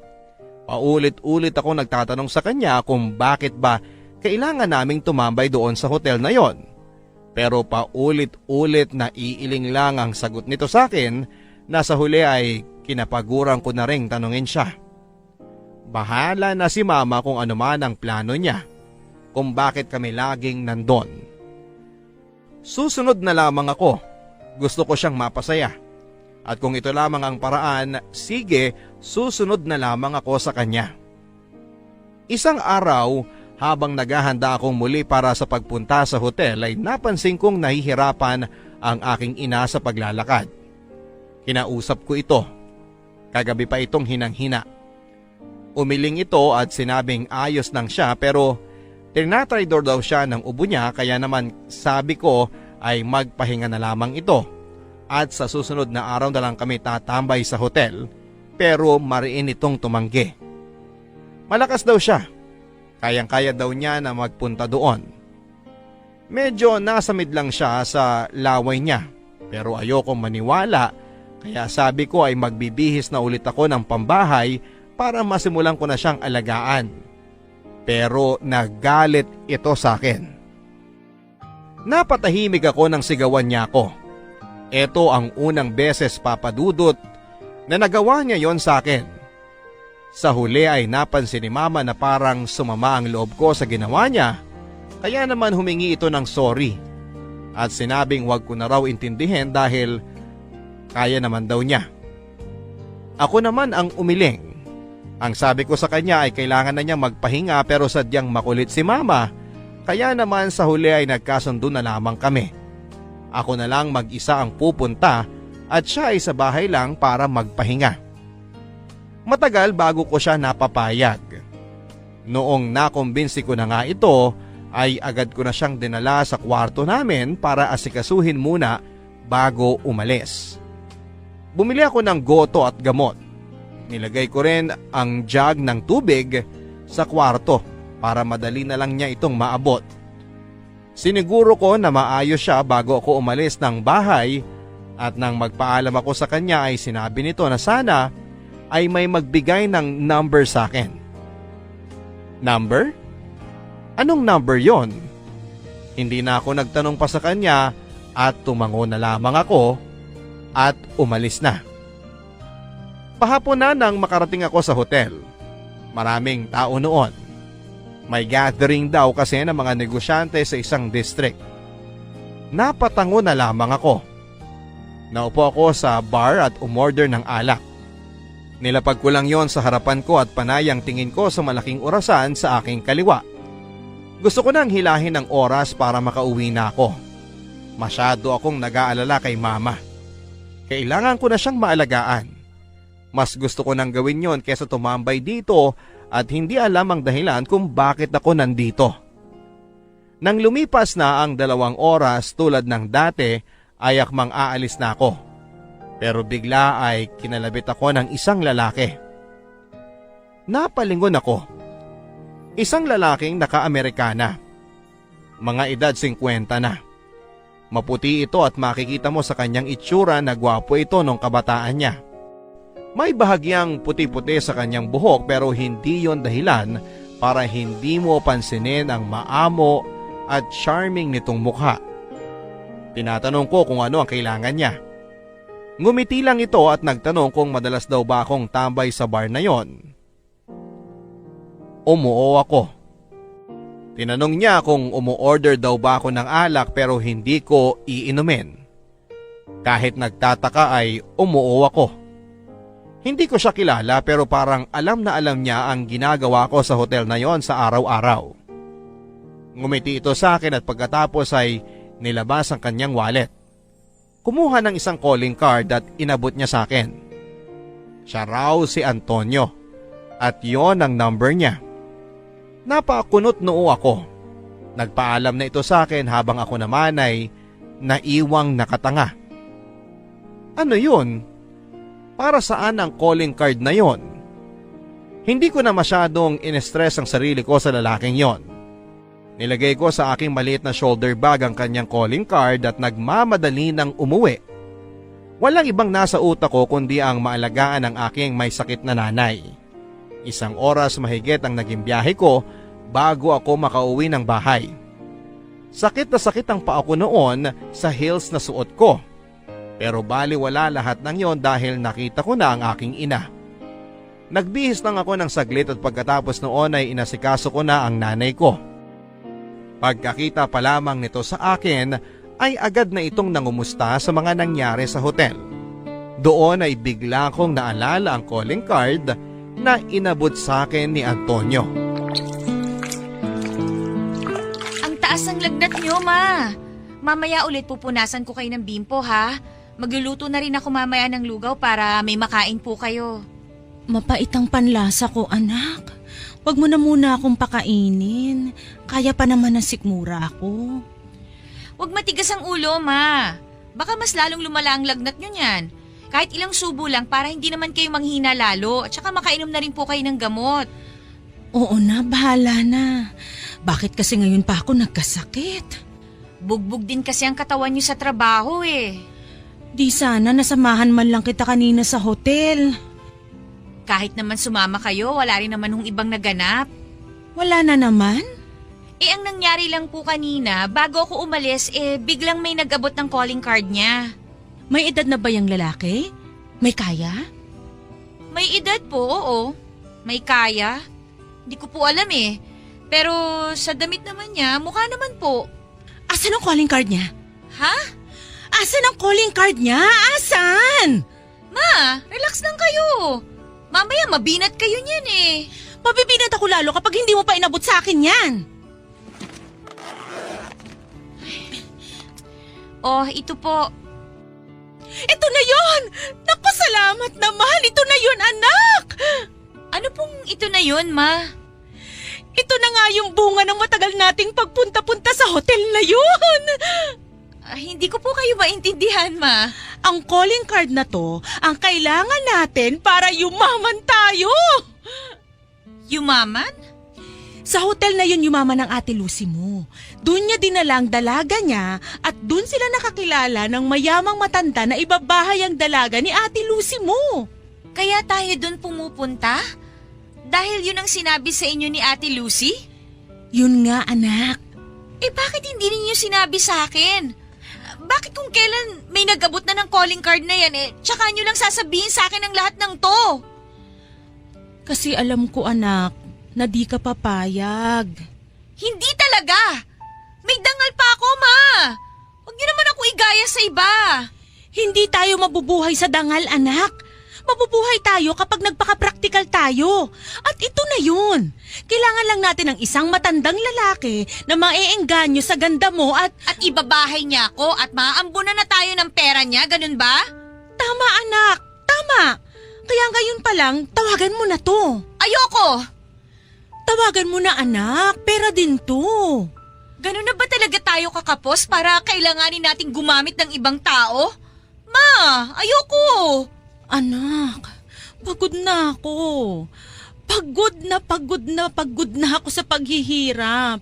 Paulit-ulit ako nagtatanong sa kanya kung bakit ba kailangan naming tumambay doon sa hotel na yon. Pero paulit-ulit na iiling lang ang sagot nito sa akin na sa huli ay kinapaguran ko na ring tanungin siya. Bahala na si mama kung ano man ang plano niya, kung bakit kami laging nandun. Susunod na lamang ako, gusto ko siyang mapasaya. At kung ito lamang ang paraan, sige, susunod na lamang ako sa kanya. Isang araw, habang naghahanda akong muli para sa pagpunta sa hotel ay napansin kong nahihirapan ang aking ina sa paglalakad. Kinausap ko ito. Kagabi pa itong hinang-hina. Umiling ito at sinabing ayos lang siya pero tinatraydor daw siya ng ubo niya kaya naman sabi ko ay magpahinga na lamang ito. At sa susunod na araw na lang kami tatambay sa hotel pero mariin itong tumanggi. Malakas daw siya. Kayang-kaya daw niya na magpunta doon. Medyo nasamid lang siya sa laway niya pero ayokong maniwala kaya sabi ko ay magbibihis na ulit ako ng pambahay para masimulan ko na siyang alagaan. Pero nagalit ito sa akin. Napatahimik ako nang sigawan niya ako. Ito ang unang beses, Papa Dudut, na nagawa niya yon sa akin. Sa huli ay napansin ni mama na parang sumama ang loob ko sa ginawa niya, kaya naman humingi ito ng sorry. At sinabing wag ko na raw intindihin dahil kaya naman daw niya. Ako naman ang umiling. Ang sabi ko sa kanya ay kailangan na niya magpahinga pero sadyang makulit si mama, kaya naman sa huli ay nagkasundo na lamang kami. Ako na lang mag-isa ang pupunta at siya ay sa bahay lang para magpahinga. Matagal bago ko siya napapayag. Noong nakumbinsi ko na nga ito, ay agad ko na siyang dinala sa kwarto namin para asikasuhin muna bago umalis. Bumili ako ng goto at gamot. Nilagay ko rin ang jug ng tubig sa kwarto para madali na lang niya itong maabot. Siniguro ko na maayos siya bago ako umalis ng bahay at nang magpaalam ako sa kanya ay sinabi nito na sana ay may magbigay ng number sa akin. Number? Anong number yon? Hindi na ako nagtanong pa sa kanya at tumango na lamang ako at umalis na. Pahapon na nang makarating ako sa hotel. Maraming tao noon. May gathering daw kasi ng mga negosyante sa isang district. Napatango na lamang ako. Naupo ako sa bar at umorder ng alak. Nilapag ko lang yon sa harapan ko at panayang tingin ko sa malaking orasan sa aking kaliwa. Gusto ko nang hilahin ng oras para makauwi na ako. Masyado akong nag-aalala kay mama. Kailangan ko na siyang maalagaan. Mas gusto ko nang gawin yon kesa tumambay dito at hindi alam ang dahilan kung bakit ako nandito. Nang lumipas na ang 2 oras tulad ng dati ay akmang aalis na ako. Pero bigla ay kinalabit ako ng isang lalaki. Napalingon ako. Isang lalaking naka-Amerikana. Mga edad 50 na. Maputi ito at makikita mo sa kanyang itsura na gwapo ito nung kabataan niya. May bahagyang puti-puti sa kanyang buhok pero hindi yon dahilan para hindi mo pansinin ang maamo at charming nitong mukha. Tinatanong ko kung ano ang kailangan niya. Ngumiti lang ito at nagtanong kung madalas daw ba akong tambay sa bar na yon. Umuo ako. Tinanong niya kung umu-order daw ba ako ng alak pero hindi ko iinumin. Kahit nagtataka ay umuo ako. Hindi ko siya kilala pero parang alam na alam niya ang ginagawa ko sa hotel na yon sa araw-araw. Ngumiti ito sa akin at pagkatapos ay nilabas ang kanyang wallet. Kumuha ng isang calling card at inabot niya sa akin. Siya raw si Antonio at yon ang number niya. Napakunot noo ako. Nagpaalam na ito sa akin habang ako naman ay naiwang nakatanga. Ano yun? Para saan ang calling card na yon? Hindi ko na masyadong in-stress ang sarili ko sa lalaking yon. Nilagay ko sa aking maliit na shoulder bag ang kanyang calling card at nagmamadali ng umuwi. Walang ibang nasa utak ko kundi ang maalagaan ng aking may sakit na nanay. 1 oras mahigit ang naging biyahe ko bago ako makauwi ng bahay. Sakit na sakit ang paa ko noon sa heels na suot ko. Pero baliwala lahat ng yon dahil nakita ko na ang aking ina. Nagbihis lang ako ng saglit at pagkatapos noon ay inasikaso ko na ang nanay ko. Pagkakita pa lamang nito sa akin ay agad na itong nangumusta sa mga nangyari sa hotel. Doon ay bigla kong naalala ang calling card na inabot sa akin ni Antonio. Ang taas ng lagnat niyo, ma. Mamaya ulit pupunasan ko kayo ng bimpo, ha? Magluluto na rin ako mamaya ng lugaw para may makain po kayo. Mapait ang panlasa ko, anak. Huwag mo na muna akong pakainin. Kaya pa naman ng sikmura ako. Huwag matigas ang ulo, ma. Baka mas lalong lumala ang lagnat nyo niyan. Kahit ilang subo lang para hindi naman kayo manghina lalo at saka makainom na rin po kayo ng gamot. Oo na, bahala na. Bakit kasi ngayon pa ako nagkasakit? Bugbog din kasi ang katawan nyo sa trabaho eh. Di sana nasamahan man lang kita kanina sa hotel. Kahit naman sumama kayo, wala rin naman hong ibang naganap. Wala na naman? Ang nangyari lang po kanina, bago ako umalis, biglang may nag-abot ng calling card niya. May edad na ba yung lalaki? May kaya? May edad po, oo. May kaya. Hindi ko po alam eh. Pero sa damit naman niya, mukha naman po. Asan ang calling card niya? Ha? Asan ang calling card niya? Asan? Ma, relax lang kayo. Mamaya mabinat kayo niyan eh. Mabibinat ako lalo kapag hindi mo pa inabot sa akin yan. Oh, ito po. Ito na yon! Naku, salamat naman! Ito na yon, anak! Ano pong ito na yun, ma? Ito na nga yung bunga ng matagal nating pagpunta-punta sa hotel na yun! Hindi ko po kayo maintindihan, ma. Ang calling card na to, ang kailangan natin para yumaman tayo! Yumaman? Sa hotel na yun yumaman ng Ate Lucy mo. Doon niya dinala ang dalaga niya at doon sila nakakilala ng mayamang matanda na ibabahay ang dalaga ni Ate Lucy mo. Kaya tayo doon pumupunta? Dahil yun ang sinabi sa inyo ni Ate Lucy? Yun nga, anak. Bakit hindi ninyo sinabi sa akin? Bakit kung kailan may nag-abot na ng calling card na yan, tsaka nyo lang sasabihin sa akin ang lahat ng to? Kasi alam ko, anak, na di ka papayag. Hindi talaga! May dangal pa ako, Ma! Huwag niyo naman ako igaya sa iba! Hindi tayo mabubuhay sa dangal, anak. Mabubuhay tayo kapag nagpaka-practical tayo. At ito na yun. Kailangan lang natin ng isang matandang lalaki na maeengganyo sa ganda mo at... At ibabahay niya ako at maaambunan na tayo ng pera niya, ganun ba? Tama, anak. Tama. Kaya ngayon pa lang, tawagan mo na to. Ayoko! Tawagan mo na, anak. Pera din to. Ganun na ba talaga tayo kakapos para kailanganin nating gumamit ng ibang tao? Ma, ayoko! Anak, pagod na ako. Pagod na ako sa paghihirap.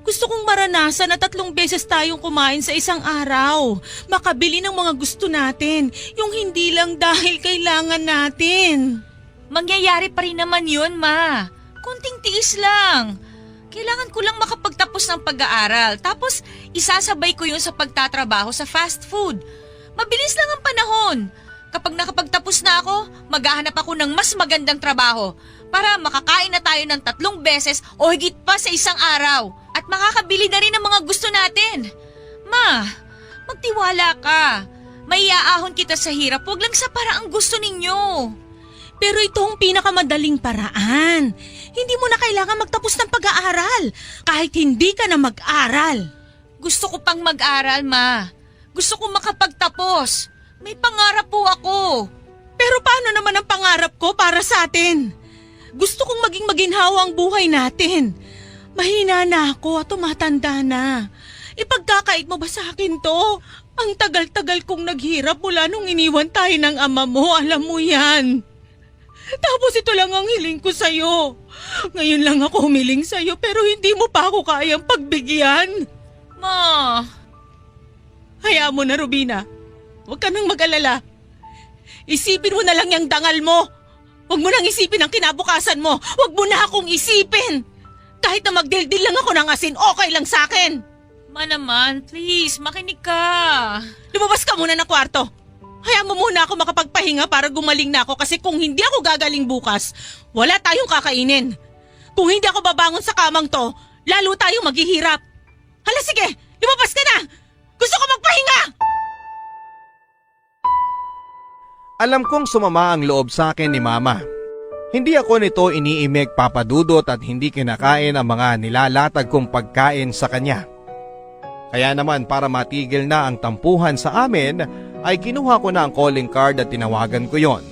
Gusto kong maranasan na 3 beses tayong kumain sa isang araw. Makabili ng mga gusto natin, yung hindi lang dahil kailangan natin. Mangyayari pa rin naman yun, Ma. Kunting tiis lang. Kailangan ko lang makapagtapos ng pag-aaral. Tapos isasabay ko yun sa pagtatrabaho sa fast food. Mabilis lang ang panahon. Kapag nakapagtapos na ako, maghahanap ako ng mas magandang trabaho para makakain na tayo ng 3 beses o higit pa sa isang araw at makakabili na rin ng mga gusto natin. Ma, magtiwala ka. May iaahon kita sa hirap, wag lang sa paraang gusto ninyo. Pero ito ang pinakamadaling paraan. Hindi mo na kailangan magtapos ng pag-aaral kahit hindi ka na mag-aral. Gusto ko pang mag-aral, Ma. Gusto ko makapagtapos. May pangarap po ako. Pero paano naman ang pangarap ko para sa atin? Gusto kong maging maginhawa ang buhay natin. Mahina na ako at tumatanda na. Ipagkakait mo ba sa akin to? Ang tagal-tagal kong naghirap mula nung iniwan tayo ng ama mo, alam mo yan. Tapos ito lang ang hiling ko sa'yo. Ngayon lang ako humiling sa'yo pero hindi mo pa ako kayang pagbigyan. Ma, Hayaan mo na, Rubina. Huwag ka nang mag-alala. Isipin mo na lang yung dangal mo. Huwag mo nang isipin ang kinabukasan mo. Huwag mo na akong isipin. Kahit na magdildil lang ako ng asin, okay lang sa akin. Ma naman, please, makinig ka. Lumabas ka muna ng kwarto. Hayaan mo muna ako makapagpahinga para gumaling na ako kasi kung hindi ako gagaling bukas, wala tayong kakainin. Kung hindi ako babangon sa kamang to, lalo tayong maghihirap. Hala sige, lumabas ka na! Gusto ko magpahinga! Alam kong sumama ang loob sa akin ni Mama. Hindi ako nito iniimik papadudot at hindi kinakain ang mga nilalatag kong pagkain sa kanya. Kaya naman para matigil na ang tampuhan sa amin ay kinuha ko na ang calling card at tinawagan ko yon.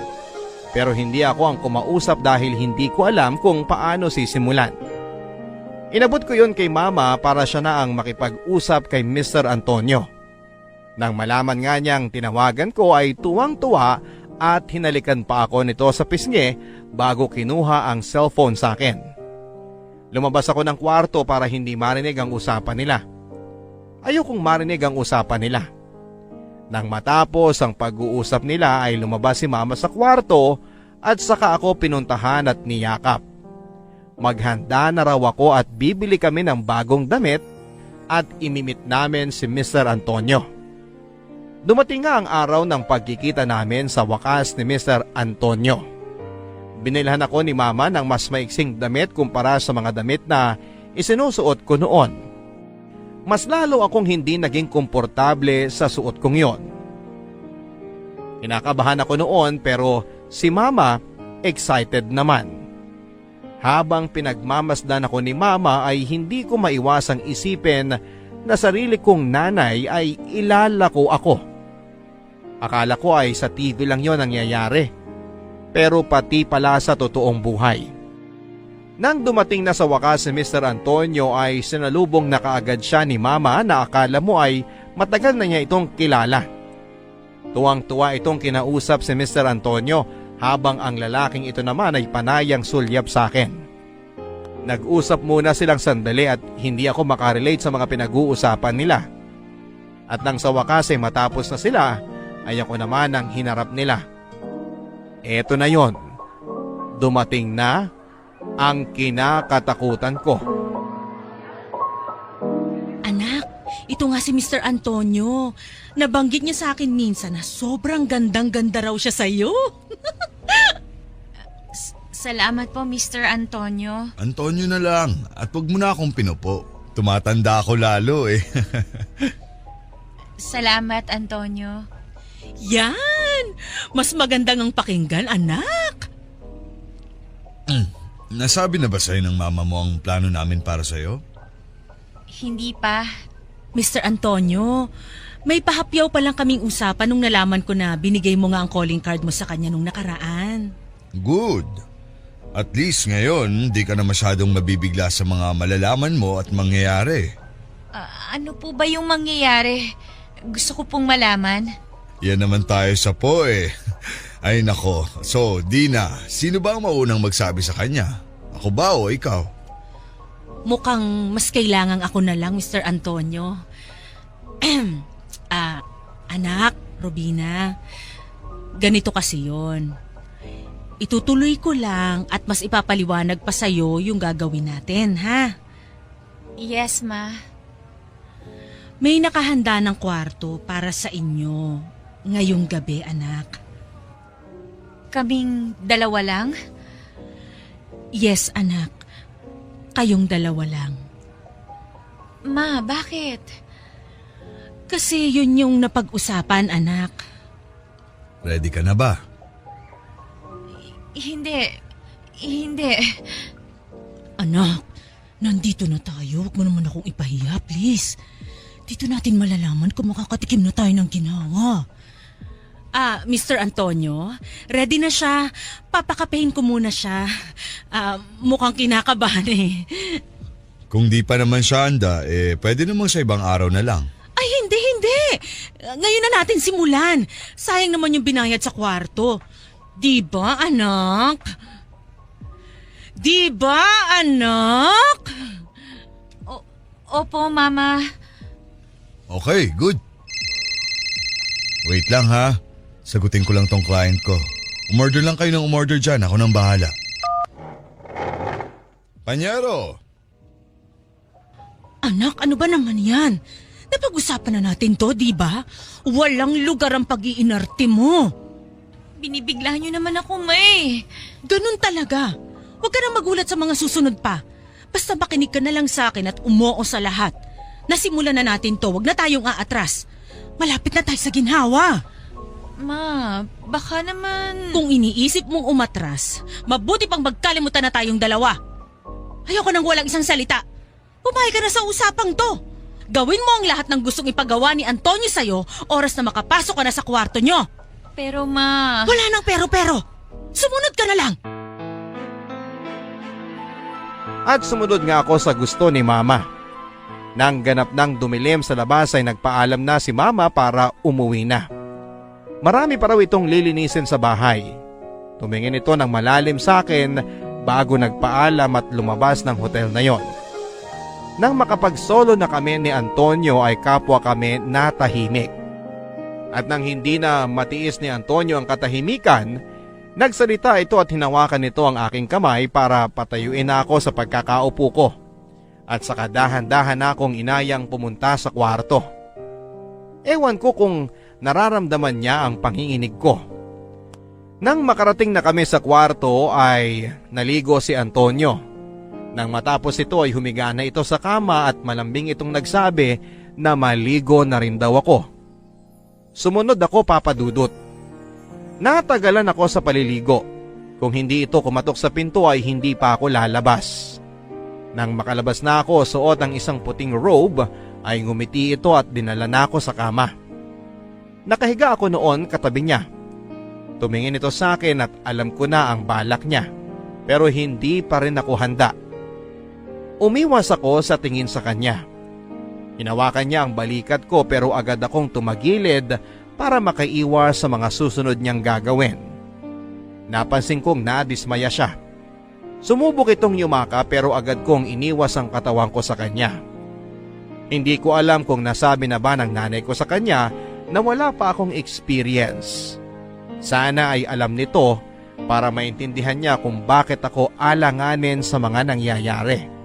Pero hindi ako ang kumausap dahil hindi ko alam kung paano sisimulan. Inabot ko yon kay Mama para siya na ang makipag-usap kay Mr. Antonio. Nang malaman nga niyang tinawagan ko ay tuwang-tuwa at hinalikan pa ako nito sa pisngi bago kinuha ang cellphone sa akin. Lumabas ako ng kwarto para hindi marinig ang usapan nila. Ayokong marinig ang usapan nila. Nang matapos ang pag-uusap nila ay lumabas si Mama sa kwarto at saka ako pinuntahan at niyakap. Maghanda na raw ako at bibili kami ng bagong damit at imimit namin si Mr. Antonio. Dumating nga ang araw ng pagkikita namin sa wakas ni Mr. Antonio. Binilhan ako ni Mama ng mas maiksing damit kumpara sa mga damit na isinusuot ko noon. Mas lalo akong hindi naging komportable sa suot kong yon. Kinakabahan ako noon pero si Mama excited naman. Habang pinagmamasdan ako ni Mama ay hindi ko maiwasang isipin na sarili kong nanay ay ilalako ako. Akala ko ay sa TV lang yon nangyayari. Pero pati pala sa totoong buhay. Nang dumating na sa wakas si Mr. Antonio ay sinalubong na kaagad siya ni Mama na akala mo ay matagal na niya itong kilala. Tuwang-tuwa itong kinausap si Mr. Antonio habang ang lalaking ito naman ay panayang sulyap sa akin. Nag-usap muna silang sandali at hindi ako makarelate sa mga pinag-uusapan nila. At nang sa wakas ay matapos na sila ay ako naman ang hinarap nila. Eto na yon. Dumating na ang kinakatakutan ko. Anak, ito nga si Mr. Antonio. Nabanggit niya sa akin minsan na sobrang gandang-ganda raw siya sa'yo. Salamat po, Mr. Antonio. Antonio na lang at wag mo na akong pinupo. Tumatanda ako lalo eh. Salamat, Antonio. Yan! Mas magandang ang pakinggan, anak. Nasabi na ba sa'yo ng mama mo ang plano namin para sa'yo? Hindi pa. Mr. Antonio, may pahapyaw pa lang kaming usapan nung nalaman ko na binigay mo nga ang calling card mo sa kanya nung nakaraan. Good. At least ngayon, di ka na masyadong mabibigla sa mga malalaman mo at mangyayari. Ano po ba yung mangyayari? Gusto ko pong malaman. Yan naman tayo sa po eh. Ay nako. So, Dina, sino ba ang maunang magsabi sa kanya? Ako ba o ikaw? Mukhang mas kailangan ako na lang, Mr. Antonio. Anak, Robina, ganito kasi yon. Itutuloy ko lang at mas ipapaliwanag pa sa'yo yung gagawin natin, ha? Yes, Ma. May nakahanda ng kwarto para sa inyo ngayong gabi, anak. Kaming dalawa lang? Yes, anak. Kayong dalawa lang. Ma, bakit? Kasi yun yung napag-usapan, anak. Ready ka na ba? Hindi. Anak, nandito na tayo. Huwag mo naman akong ipahiya, please. Dito natin malalaman kung makakatikim na tayo ng ginawa. Mr. Antonio, ready na siya. Papakapehin ko muna siya. Mukhang kinakabahan eh. Kung di pa naman siya handa, pwede namang sa ibang araw na lang. Ay, hindi. Ngayon na natin simulan. Sayang naman yung binayad sa kwarto. Di ba, anak? Opo, Mama. Okay, good. Wait lang ha. Sagutin ko lang tong client ko. Umorder lang kayo ng umorder dyan. Ako nang bahala. Panyero! Anak, ano ba naman yan? Napag-usapan na natin to, di ba? Walang lugar ang pag-iinarte mo. Binibigla niyo naman ako, May. Ganun talaga. Huwag ka nang magulat sa mga susunod pa. Basta makinig ka na lang sa akin at umoo sa lahat. Nasimulan na natin to, huwag na tayong aatras. Malapit na tayo sa ginhawa. Ma, baka naman... Kung iniisip mong umatras, mabuti pang magkalimutan na tayong dalawa. Ayoko nang walang isang salita. Pumayag ka na sa usapang to. Gawin mo ang lahat ng gustong ipagawa ni Antonio sa'yo oras na makapasok ka na sa kwarto nyo. Pero Ma... Wala nang pero. Sumunod ka na lang. At sumunod nga ako sa gusto ni Mama. Nang ganap nang dumilim sa labas ay nagpaalam na si Mama para umuwi na. Marami pa raw itong lilinisin sa bahay. Tumingin ito ng malalim sa akin bago nagpaalam at lumabas ng hotel na yon. Nang makapagsolo na kami ni Antonio ay kapwa kami natahimik. At nang hindi na matiis ni Antonio ang katahimikan, nagsalita ito at hinawakan nito ang aking kamay para patayuin ako sa pagkakaupo ko. At saka dahan-dahan akong inayang pumunta sa kwarto. Ewan ko kung nararamdaman niya ang panginginig ko. Nang makarating na kami sa kwarto ay naligo si Antonio. Nang matapos ito ay humiga na ito sa kama at malambing itong nagsabi na maligo na rin daw ako. Sumunod ako, Papa Dudut. Natagalan ako sa paliligo. Kung hindi ito kumatok sa pinto ay hindi pa ako lalabas. Nang makalabas na ako, suot ang isang puting robe ay ngumiti ito at dinala na ako sa kama. Nakahiga ako noon katabi niya. Tumingin ito sa akin at alam ko na ang balak niya. Pero hindi pa rin ako handa. Umiwas ako sa tingin sa kanya. Hinawakan niya ang balikat ko pero agad akong tumagilid para makaiwas sa mga susunod niyang gagawin. Napansin kong nadismaya siya. Sumubok itong yumaka pero agad kong iniwas ang katawan ko sa kanya. Hindi ko alam kung nasabi na ba ng nanay ko sa kanya na wala pa akong experience. Sana ay alam nito para maintindihan niya kung bakit ako alanganin sa mga nangyayari.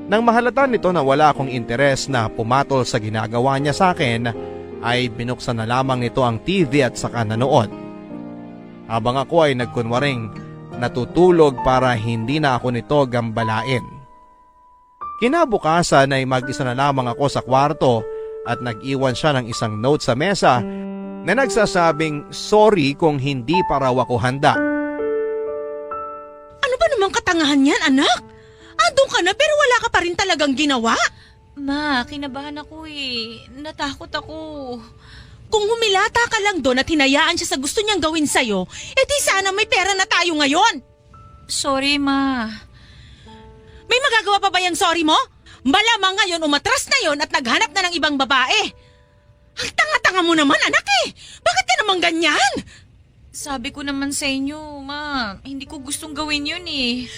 Nang mahalata nito na wala akong interes na pumatol sa ginagawa niya sa akin, ay binuksan na lamang nito ang TV at saka nanood. Habang ako ay nagkunwaring natutulog para hindi na ako nito gambalain. Kinabukasan ay mag-isa na lamang ako sa kwarto at nag-iwan siya ng isang note sa mesa na nagsasabing sorry kung hindi pa raw ako handa. Ano ba namang katangahan yan, anak? Andun ka na pero wala ka pa rin talagang ginawa? Ma, kinabahan ako eh. Natakot ako. Kung humilata ka lang doon at hinayaan siya sa gusto niyang gawin sa'yo, edi sana may pera na tayo ngayon. Sorry, Ma. May magagawa pa ba yung sorry mo? Malamang ngayon umatras na yon at naghanap na ng ibang babae. Ang tanga-tanga mo naman, anak eh. Bakit ka naman ganyan? Sabi ko naman sa inyo, Ma, hindi ko gustong gawin yun eh.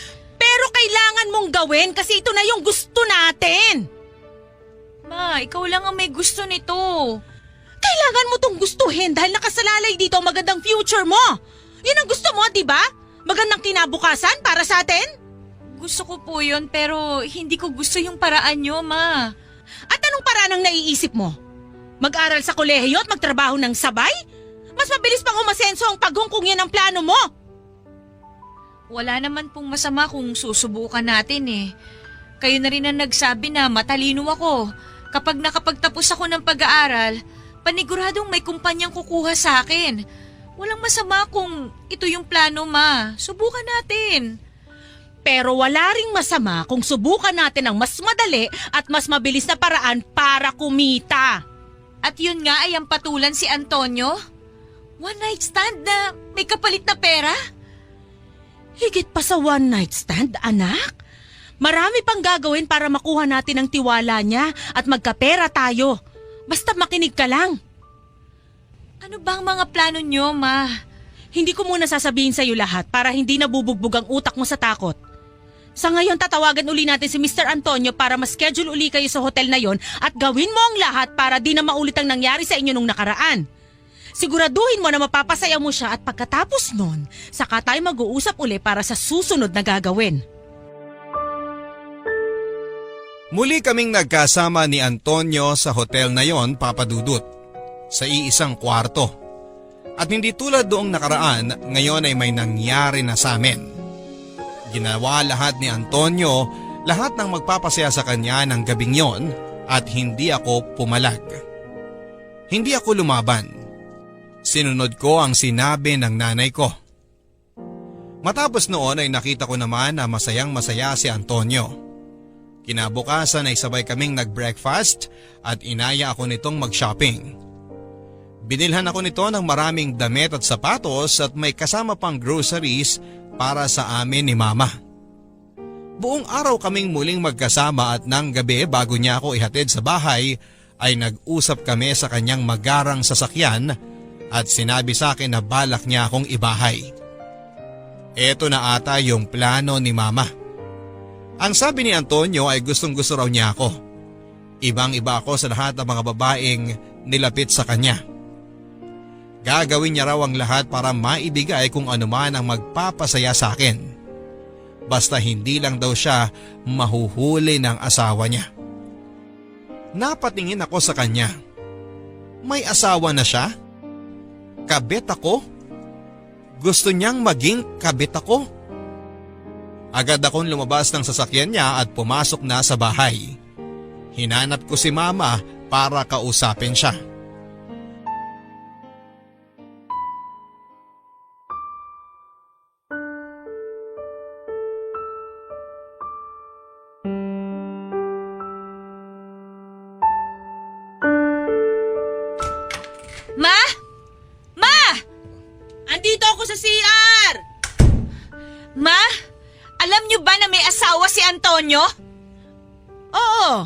Pero kailangan mong gawin kasi ito na yung gusto natin. Ma, ikaw lang ang may gusto nito. Kailangan mo tong gustuhin dahil nakasalalay dito ang magandang future mo. Yun ang gusto mo, di ba? Magandang kinabukasan para sa atin? Gusto ko po yun pero hindi ko gusto yung paraan nyo, Ma. At anong paraan ang naiisip mo? Mag-aral sa kolehiyo at magtrabaho ng sabay? Mas mabilis pang umasenso ang paghong kung yan ang plano mo. Wala naman pong masama kung susubukan natin eh. Kayo na rin ang nagsabi na matalino ako. Kapag nakapagtapos ako ng pag-aaral, paniguradong may kumpanyang kukuha sa akin. Walang masama kung ito yung plano, Ma. Subukan natin. Pero wala ring masama kung subukan natin ang mas madali at mas mabilis na paraan para kumita. At yun nga ay ang patulan si Antonio. One night stand na may kapalit na pera. Higit pa sa one night stand, anak. Marami pang gagawin para makuha natin ang tiwala niya at magkapera tayo. Basta makinig ka lang. Ano bang mga plano nyo, Ma? Hindi ko muna sasabihin sa'yo lahat para hindi nabubugbog ang utak mo sa takot. Sa ngayon tatawagan uli natin si Mr. Antonio para ma-schedule uli kayo sa hotel na yon at gawin mo ang lahat para di na maulit ang nangyari sa inyo nung nakaraan. Siguraduhin mo na mapapasaya mo siya at pagkatapos nun, saka tayo mag-uusap uli para sa susunod na gagawin. Muli kaming nagkasama ni Antonio sa hotel na yon, Papa Dudut, sa iisang kwarto. At hindi tulad doong nakaraan, ngayon ay may nangyari na sa amin. Ginawa lahat ni Antonio, lahat ng magpapasaya sa kanya ng gabing yon at hindi ako pumalag. Hindi ako lumaban. Sinunod ko ang sinabi ng nanay ko. Matapos noon ay nakita ko naman na masayang masaya si Antonio. Kinabukasan ay sabay kaming nag-breakfast at inaya ako nitong mag-shopping. Binilhan ako nito ng maraming damit at sapatos at may kasama pang groceries para sa amin ni Mama. Buong araw kaming muling magkasama at nang gabi bago niya ako ihatid sa bahay ay nag-usap kami sa kanyang magarang sasakyan at sinabi sa akin na balak niya akong ibahay. Eto na ata yung plano ni Mama. Ang sabi ni Antonio ay gustong-gusto raw niya ako. Ibang-iba ako sa lahat ng mga babaeng nilapit sa kanya. Gagawin niya raw ang lahat para maibigay kung ano man ang magpapasaya sa akin. Basta hindi lang daw siya mahuhuli ng asawa niya. Napatingin ako sa kanya. May asawa na siya? Kabit ako? Gusto niyang maging kabit ako? Agad akong lumabas ng sasakyan niya at pumasok na sa bahay. Hinanap ko si Mama para kausapin siya. Ma! Ma! Andito ako sa CR! Ma? Alam niyo ba na may asawa si Antonio? Oo.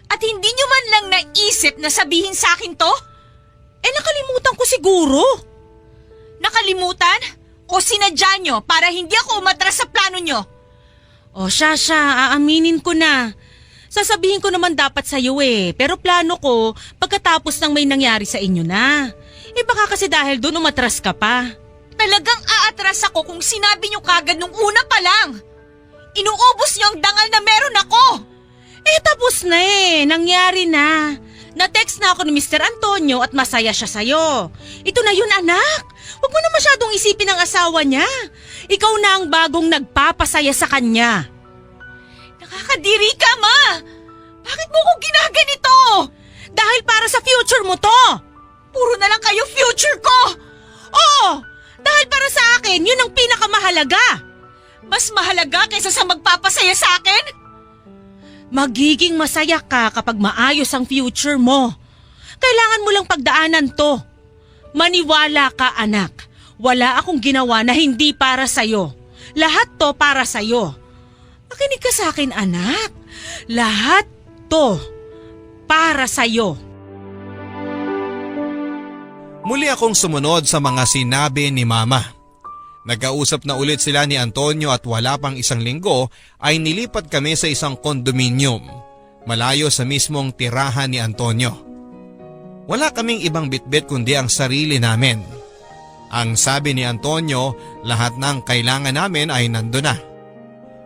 At hindi niyo man lang naisip na sabihin sa akin to? Nakalimutan ko siguro. Nakalimutan? O sinadya niyo para hindi ako umatras sa plano niyo? O siya, aaminin ko na. Sasabihin ko naman dapat sa'yo pero plano ko pagkatapos ng may nangyari sa inyo na. Baka kasi dahil doon umatras ka pa. Talagang aatras ako kung sinabi niyo kagad nung una pa lang. Inuubos niyo ang dangal na meron ako. Tapos na nangyari na. Na-text na ako ni Mr. Antonio at masaya siya sa'yo. Ito na yun, anak. Huwag mo na masyadong isipin ang asawa niya. Ikaw na ang bagong nagpapasaya sa kanya. Nakakadiri ka, Ma! Bakit mo ko ginaganito? Dahil para sa future mo to. Puro na lang kayo future ko! Oo! Dahil para sa akin, yun ang pinakamahalaga. Mas mahalaga kaysa sa magpapasaya sa akin? Magiging masaya ka kapag maayos ang future mo. Kailangan mo lang pagdaanan to. Maniwala ka, anak. Wala akong ginawa na hindi para sa'yo. Lahat to para sa'yo. Makinig ka sa akin, anak. Lahat to para sa'yo. Muli akong sumunod sa mga sinabi ni Mama. Nagkausap na ulit sila ni Antonio at wala pang isang linggo ay nilipat kami sa isang kondominium, malayo sa mismong tirahan ni Antonio. Wala kaming ibang bitbit kundi ang sarili namin. Ang sabi ni Antonio, lahat ng kailangan namin ay nando na.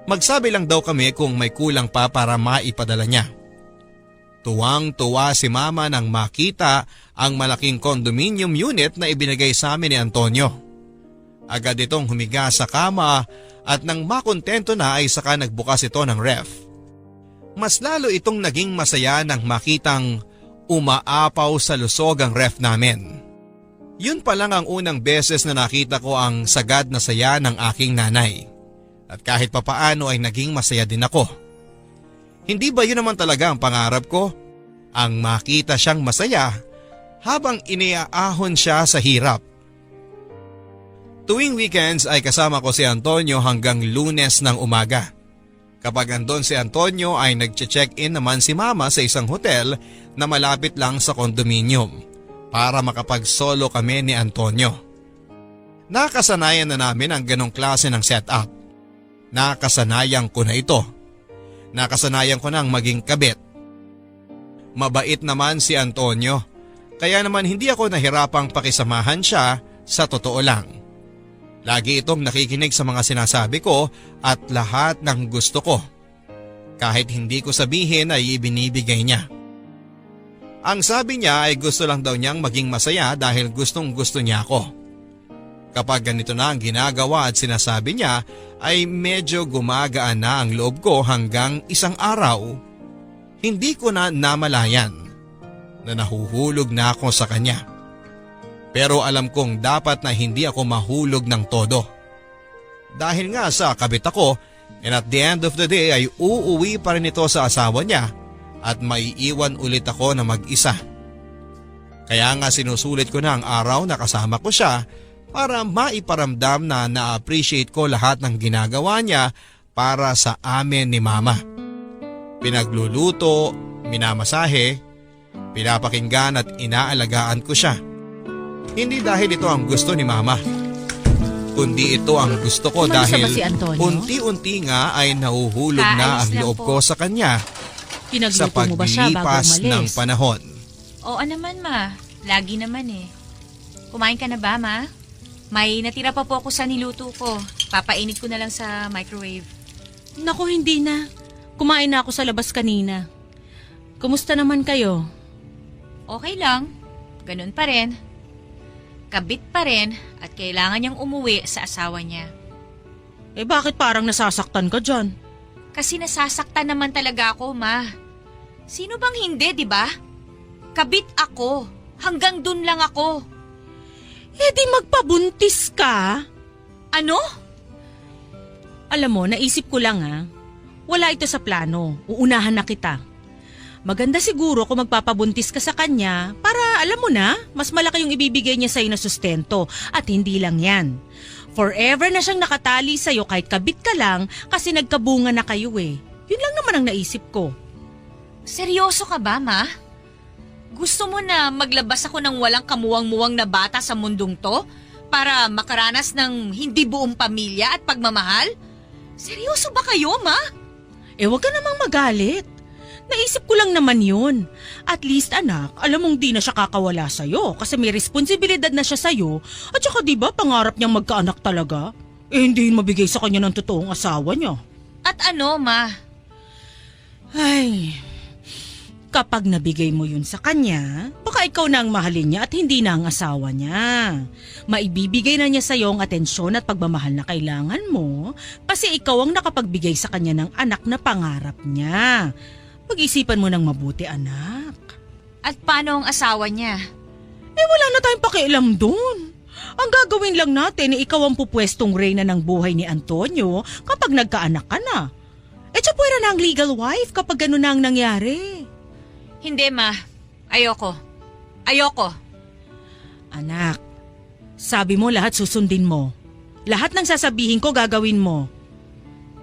Magsabi lang daw kami kung may kulang pa para maipadala niya. Tuwang-tuwa si Mama nang makita ang malaking condominium unit na ibinigay sa amin ni Antonio. Agad itong humiga sa kama at nang makontento na ay saka nagbukas ito ng ref. Mas lalo itong naging masaya nang makitang umaapaw sa lusog ang ref namin. Yun pa lang ang unang beses na nakita ko ang sagad na saya ng aking nanay. At kahit papaano ay naging masaya din ako. Hindi ba yun naman talaga ang pangarap ko? Ang makita siyang masaya habang iniaahon siya sa hirap. Tuwing weekends ay kasama ko si Antonio hanggang Lunes ng umaga. Kapag andon si Antonio ay nagche-check-in naman si Mama sa isang hotel na malapit lang sa kondominium para makapag-solo kami ni Antonio. Nakasanayan na namin ang ganong klase ng setup. Nakasanayan ko na ito. Nakasanayan ko nang maging kabit. Mabait naman si Antonio, kaya naman hindi ako nahirapang pakisamahan siya sa totoo lang. Lagi itong nakikinig sa mga sinasabi ko at lahat ng gusto ko. Kahit hindi ko sabihin ay ibinibigay niya. Ang sabi niya ay gusto lang daw niyang maging masaya dahil gustong gusto niya ako. Kapag ganito na ang ginagawa at sinasabi niya ay medyo gumagaan na ang loob ko hanggang isang araw. Hindi ko na namalayan na nahuhulog na ako sa kanya. Pero alam kong dapat na hindi ako mahulog ng todo. Dahil nga sa kabit ako and at the end of the day ay uuwi pa rin ito sa asawa niya at maiiwan ulit ako na mag-isa. Kaya nga sinusulit ko na ang araw na kasama ko siya para maiparamdam na na-appreciate ko lahat ng ginagawa niya para sa amin ni Mama. Pinagluluto, minamasahe, pinapakinggan at inaalagaan ko siya. Hindi dahil ito ang gusto ni Mama, kundi ito ang gusto ko Umalis na dahil ba si Antonio? unti-unti nga ay nahuhulog na Kaalis ang lang loob po. ko sa kanya sa Pinagluto mo ba siya bago paglipas umalis? ng panahon. Oo naman, Ma. Lagi naman eh. Kumain ka na ba, Ma? May natira pa po ako sa niluto ko. Papainit ko na lang sa microwave. Naku, hindi na. Kumain na ako sa labas kanina. Kumusta naman kayo? Okay lang. Ganun pa rin. Kabit pa rin at kailangan niyang umuwi sa asawa niya. Eh bakit parang nasasaktan ka dyan? Kasi nasasaktan naman talaga ako, Ma. Sino bang hindi, di ba? Kabit ako. Hanggang dun lang ako. Eh di magpabuntis ka. Ano? Alam mo, naisip ko lang wala ito sa plano. Uunahan na kita. Maganda siguro kung magpapabuntis ka sa kanya para alam mo na, mas malaki yung ibibigay niya sa'yo na sustento. At hindi lang yan. Forever na siyang nakatali sa'yo kahit kabit ka lang kasi nagkabunga na kayo eh. Yun lang naman ang naisip ko. Seryoso ka ba, Ma? Gusto mo na maglabas ako ng walang kamuwang-muwang na bata sa mundong to para makaranas ng hindi buong pamilya at pagmamahal? Seryoso ba kayo, Ma? Eh wag ka namang magalit. Naisip ko lang naman yun. At least anak, alam mong di na siya kakawala sa'yo kasi may responsibilidad na siya sa'yo. At saka diba pangarap niyang magkaanak talaga? Eh hindi yun mabigay sa kanya ng totoong asawa niya. At ano, Ma? Ay, kapag nabigay mo yun sa kanya, baka ikaw na ang mahalin niya at hindi na ang asawa niya. Maibibigay na niya sa iyo ang atensyon at pagmamahal na kailangan mo kasi ikaw ang nakapagbigay sa kanya ng anak na pangarap niya. Mag-isipan mo ng mabuti, anak. At paano ang asawa niya? Wala na tayong pakialam doon. Ang gagawin lang natin ay ikaw ang pupwestong reyna ng buhay ni Antonio kapag nagkaanak ka na. Siya pwera na ang legal wife kapag gano'n na ang nangyari. Hindi, Ma. Ayoko. Ayoko. Anak, sabi mo lahat susundin mo. Lahat ng sasabihin ko gagawin mo.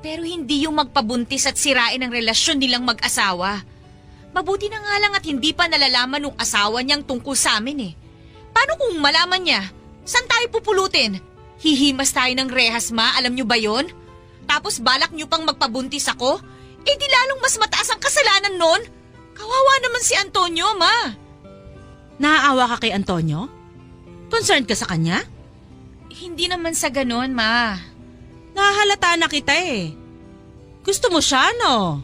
Pero hindi yung magpabuntis at sirain ang relasyon nilang mag-asawa. Mabuti na nga lang at hindi pa nalalaman ng asawa niyang tungkol sa amin eh. Paano kung malaman niya? Saan tayo pupulutin? Hihimas tayo ng rehas, Ma, alam niyo ba yon? Tapos balak niyo pang magpabuntis ako? Di lalong mas mataas ang kasalanan nun? Kawawa naman si Antonio, Ma. Naaawa ka kay Antonio? Concerned ka sa kanya? Hindi naman sa ganon, Ma. Nahalata na kita eh. Gusto mo siya, no?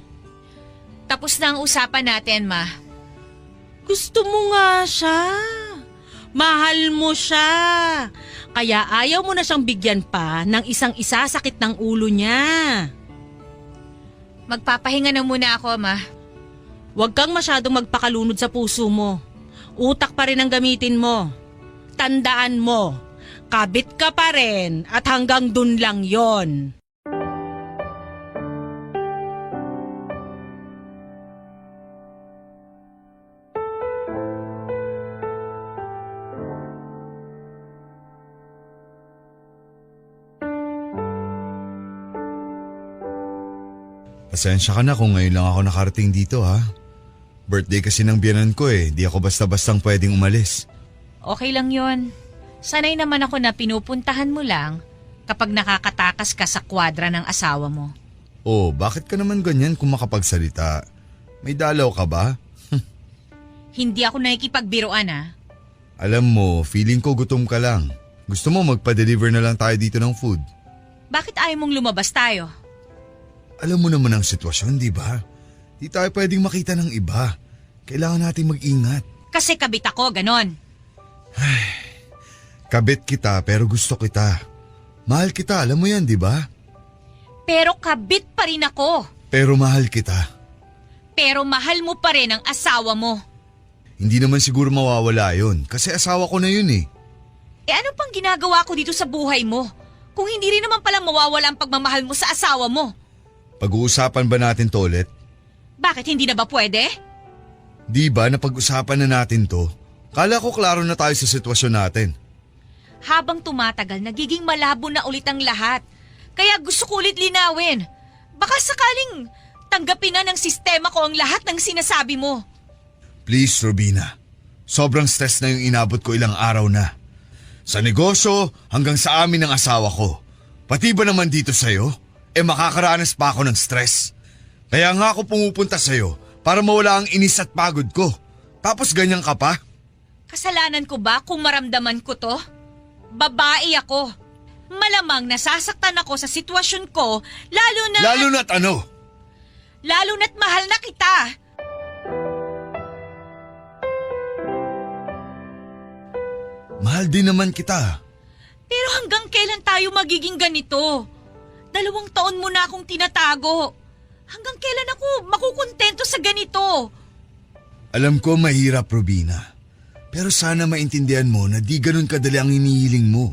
Tapos na ang usapan natin, Ma. Gusto mo nga siya. Mahal mo siya. Kaya ayaw mo na siyang bigyan pa ng isang isasakit ng ulo niya. Magpapahinga na muna ako, Ma. Huwag kang masyadong magpakalunod sa puso mo. Utak pa rin ang gamitin mo. Tandaan mo, kabit ka pa rin at hanggang dun lang yon. Pasensya ka na kung ngayon lang ako nakarating dito ha. Birthday kasi ng biyanan ko eh, di ako basta-bastang pwedeng umalis. Okay lang yon. Sanay naman ako na pinupuntahan mo lang kapag nakakatakas ka sa kwadra ng asawa mo. Oh, bakit ka naman ganyan kung makapagsalita? May dalaw ka ba? Hindi ako nakikipagbiruan ah. Alam mo, feeling ko gutom ka lang. Gusto mo magpa-deliver na lang tayo dito ng food? Bakit ayaw mong lumabas tayo? Alam mo naman ang sitwasyon, di ba? Di tayo pwedeng makita ng iba. Kailangan natin mag-ingat. Kasi kabit ako, ganon. Kabit kita pero gusto kita. Mahal kita, alam mo yan, di ba? Pero kabit pa rin ako. Pero mahal kita. Pero mahal mo pa rin ang asawa mo. Hindi naman siguro mawawala yun kasi asawa ko na yun eh. Ano pang ginagawa ko dito sa buhay mo? Kung hindi rin naman palang mawawala ang pagmamahal mo sa asawa mo. Pag-uusapan ba natin to ulit? Bakit hindi na ba pwede? Di ba napag-usapan na natin to? Kala ko klaro na tayo sa sitwasyon natin. Habang tumatagal, nagiging malabo na ulit ang lahat. Kaya gusto ko ulit linawin. Baka sakaling tanggapin na ng sistema ko ang lahat ng sinasabi mo. Please, Robina. Sobrang stress na yung inabot ko ilang araw na. Sa negosyo hanggang sa amin ng asawa ko. Pati ba naman dito sa'yo? Makakaranas pa ako ng stress. Kaya nga ako pumupunta sa'yo para mawala ang inis at pagod ko. Tapos ganyan ka pa? Kasalanan ko ba kung maramdaman ko to? Babae ako. Malamang nasasaktan ako sa sitwasyon ko, lalo na't ano? Lalo na't mahal na kita. Mahal din naman kita. Pero hanggang kailan tayo magiging ganito? 2 taon mo na akong tinatago. Hanggang kailan ako makukontento sa ganito? Alam ko mahirap, Robina. Pero sana maintindihan mo na di ganun kadali ang hinihiling mo.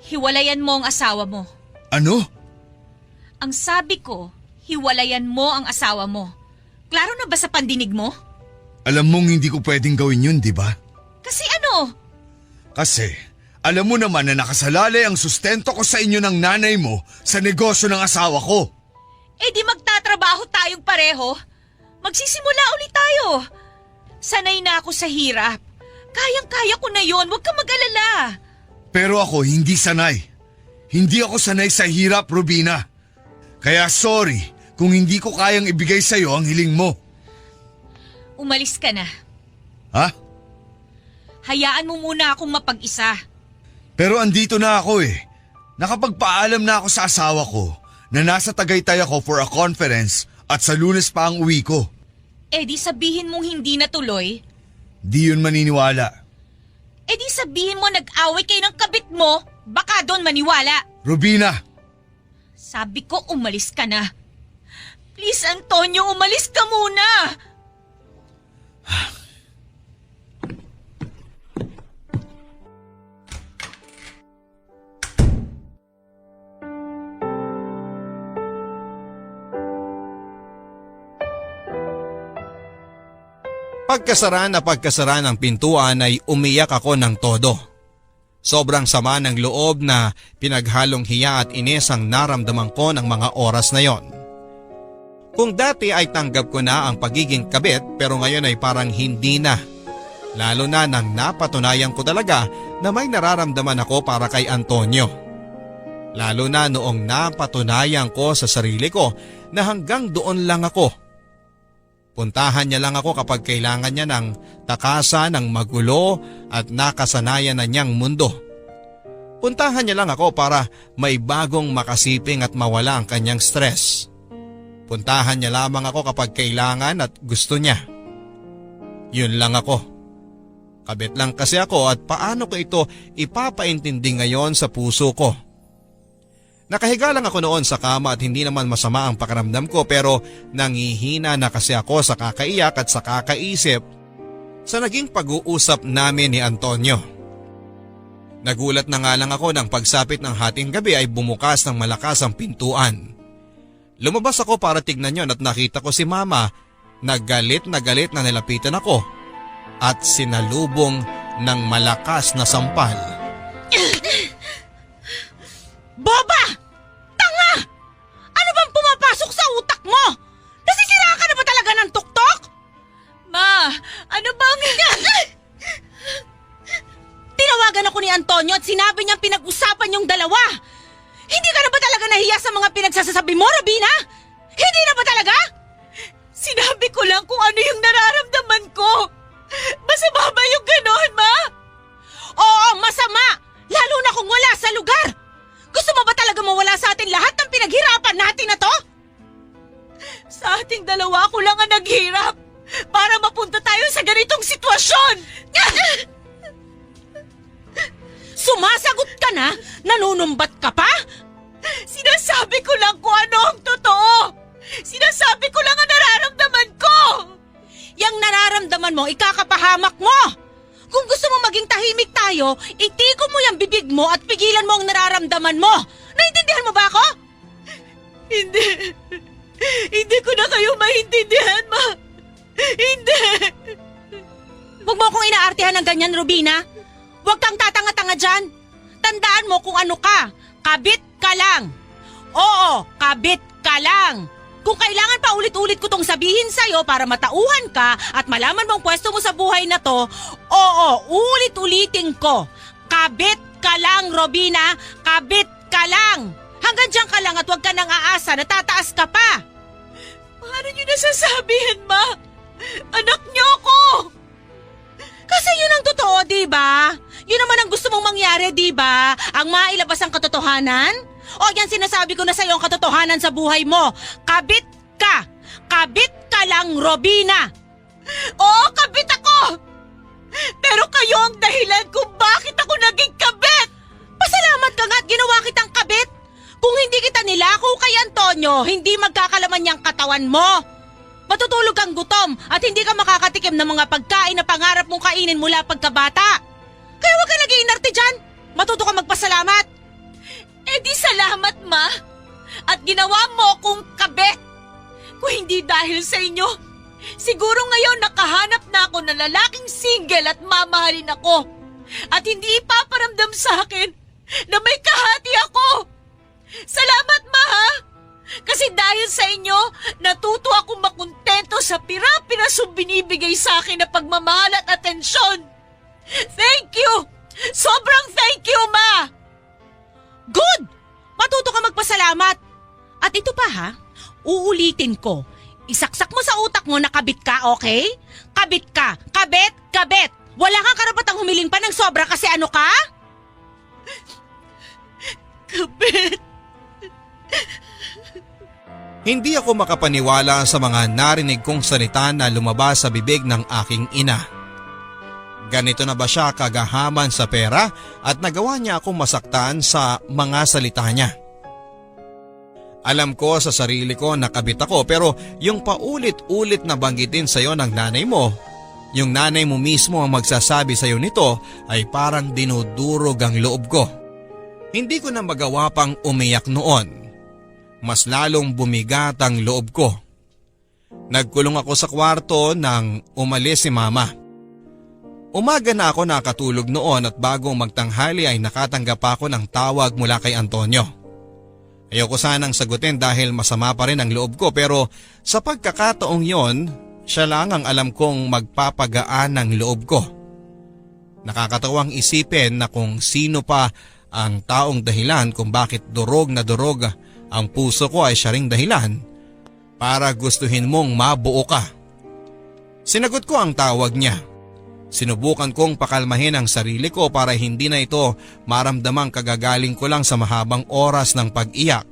Hiwalayan mo ang asawa mo. Ano? Ang sabi ko, hiwalayan mo ang asawa mo. Klaro na ba sa pandinig mo? Alam mong hindi ko pwedeng gawin yun, di ba? Kasi ano? Kasi alam mo naman na nakasalalay ang sustento ko sa inyo ng nanay mo sa negosyo ng asawa ko. Di magtatrabaho tayong pareho. Magsisimula ulit tayo. Sanay na ako sa hirap. Kayang-kaya ko na yon, huwag ka mag-alala. Pero ako hindi sanay. Hindi ako sanay sa hirap, Robina. Kaya sorry kung hindi ko kayang ibigay sa'yo ang hiling mo. Umalis ka na. Ha? Hayaan mo muna akong mapag-isa. Pero andito na ako eh. Nakapagpaalam na ako sa asawa ko na nasa Tagaytay ako for a conference at sa Lunes pa ang uwi ko. Eh di sabihin mong hindi natuloy. Di yun maniniwala. Eh di sabihin mo nag-away kayo ng kabit mo. Baka doon maniwala. Rubina! Sabi ko umalis ka na. Please, Antonio, umalis ka muna. Pagkasara ng pintuan ay umiyak ako ng todo. Sobrang sama ng loob na pinaghalong hiya at inis ang naramdaman ko ng mga oras na yon. Kung dati ay tanggap ko na ang pagiging kabit pero ngayon ay parang hindi na. Lalo na nang napatunayan ko talaga na may nararamdaman ako para kay Antonio. Lalo na noong napatunayan ko sa sarili ko na hanggang doon lang ako. Puntahan niya lang ako kapag kailangan niya ng takasan ng magulo at nakasanayan na niyang mundo. Puntahan niya lang ako para may bagong makasiping at mawala ang kanyang stress. Puntahan niya lamang ako kapag kailangan at gusto niya. Yun lang ako. Kabit lang kasi ako at paano ko ito ipapaintindi ngayon sa puso ko. Nakahiga lang ako noon sa kama at hindi naman masama ang pakiramdam ko pero nangihina na kasi ako sa kakaiyak at sa kakaisip sa naging pag-uusap namin ni Antonio. Nagulat na nga lang ako nang pagsapit ng hating gabi ay bumukas ng malakas ang pintuan. Lumabas ako para tignan yon at nakita ko si Mama na galit na nilapitan ako at sinalubong ng malakas na sampal. Boba! Tanga! Ano bang pumapasok sa utak mo? Nasisira ka na ba talaga ng tuktok? Ma, ano bang... Tinawagan ako ni Antonio at sinabi niyang pinag-usapan yung dalawa. Hindi ka na ba talaga nahiya sa mga pinagsasasabi mo, Robina? Hindi na ba talaga? Sinabi ko lang kung ano yung nararamdaman ko. Masama ba yung ganon, Ma? Oo, masama! Lalo na kung wala sa lugar! Gusto mo ba talaga mawala sa atin lahat ng pinaghirapan natin na to? Sa ating dalawa ko lang ang naghirap para mapunta tayo sa ganitong sitwasyon. Sumasagot ka na? Nanunumbat ka pa? Sinasabi ko lang kung ano ang totoo. Sinasabi ko lang ang nararamdaman ko. Yang nararamdaman mo, ikakapahamak mo! Kung gusto mo maging tahimik tayo, itiko mo yung bibig mo at pigilan mo ang nararamdaman mo. Naintindihan mo ba ako? Hindi. Hindi ko na kayo maintindihan, Ma. Hindi. Huwag mo akong inaartihan ng ganyan, Rubina. Huwag kang tatanga-tanga dyan. Tandaan mo kung ano ka. Kabit ka lang. Oo, kabit ka lang. Kung kailangan pa ulit-ulit ko tong sabihin sa'yo para matauhan ka at malaman mong pwesto mo sa buhay na to, oo, ulit-ulitin ko. Kabit ka lang, Robina. Kabit ka lang. Hanggang dyan ka lang at huwag ka nang aasa na tataas ka pa. Paano niyo nasasabihin, Ma? Anak niyo ako! Kasi yun ang totoo, di ba? Yun naman ang gusto mong mangyari, di ba? Ang mailabas ang katotohanan? O yan sinasabi ko na sa'yo ang katotohanan sa buhay mo. Kabit ka! Kabit ka lang, Robina! Oo, kabit ako! Pero kayo ang dahilan kung bakit ako naging kabit! Pasalamat ka nga at ginawa kitang kabit! Kung hindi kita nilako kay Antonio, hindi magkakalaman niyang katawan mo. Matutulog kang gutom at hindi ka makakatikim ng mga pagkain na pangarap mong kainin mula pagkabata. Kaya huwag ka nag-iinarte dyan. Matuto ka magpasalamat. Eh di salamat, Ma. At ginawa mo akong kabit. Kung hindi dahil sa inyo, siguro ngayon nakahanap na ako ng lalaking single at mamahalin ako. At hindi ipaparamdam sa akin na may kahati ako. Salamat, Ma, ha? Kasi dahil sa inyo, natuto akong makontento sa pirapirasong binibigay sa akin na pagmamahal at atensyon. Thank you! Sobrang thank you, Ma! Good! Matuto ka magpasalamat. At ito pa ha, uulitin ko. Isaksak mo sa utak mo na kabit ka, okay? Kabit ka! Kabit! Kabit! Wala kang karapatang humiling pa ng sobra kasi ano ka? Kabit! Hindi ako makapaniwala sa mga narinig kong salita na lumabas sa bibig ng aking ina. Ganito na ba siya kagahaman sa pera at nagawa niya akong masaktan sa mga salita niya? Alam ko sa sarili ko na kabit ako pero yung paulit-ulit na banggitin sa'yo ng nanay mo, yung nanay mo mismo ang magsasabi sa'yo nito ay parang dinudurog ang loob ko. Hindi ko na magawa pang umiyak noon. Mas lalong bumigat ang loob ko. Nagkulong ako sa kwarto nang umalis si mama. Umaga na ako nakatulog noon at bago magtanghali ay nakatanggap ako ng tawag mula kay Antonio. Ayoko sanang sagutin dahil masama pa rin ang loob ko pero sa pagkakataong yon, siya lang ang alam kong magpapagaan ng loob ko. Nakakatawang isipin na kung sino pa ang taong dahilan kung bakit durog na durog ang puso ko ay siya ring dahilan para gustuhin mong mabuo ka. Sinagot ko ang tawag niya. Sinubukan kong pakalmahin ang sarili ko para hindi na ito maramdamang kagagaling ko lang sa mahabang oras ng pag-iyak.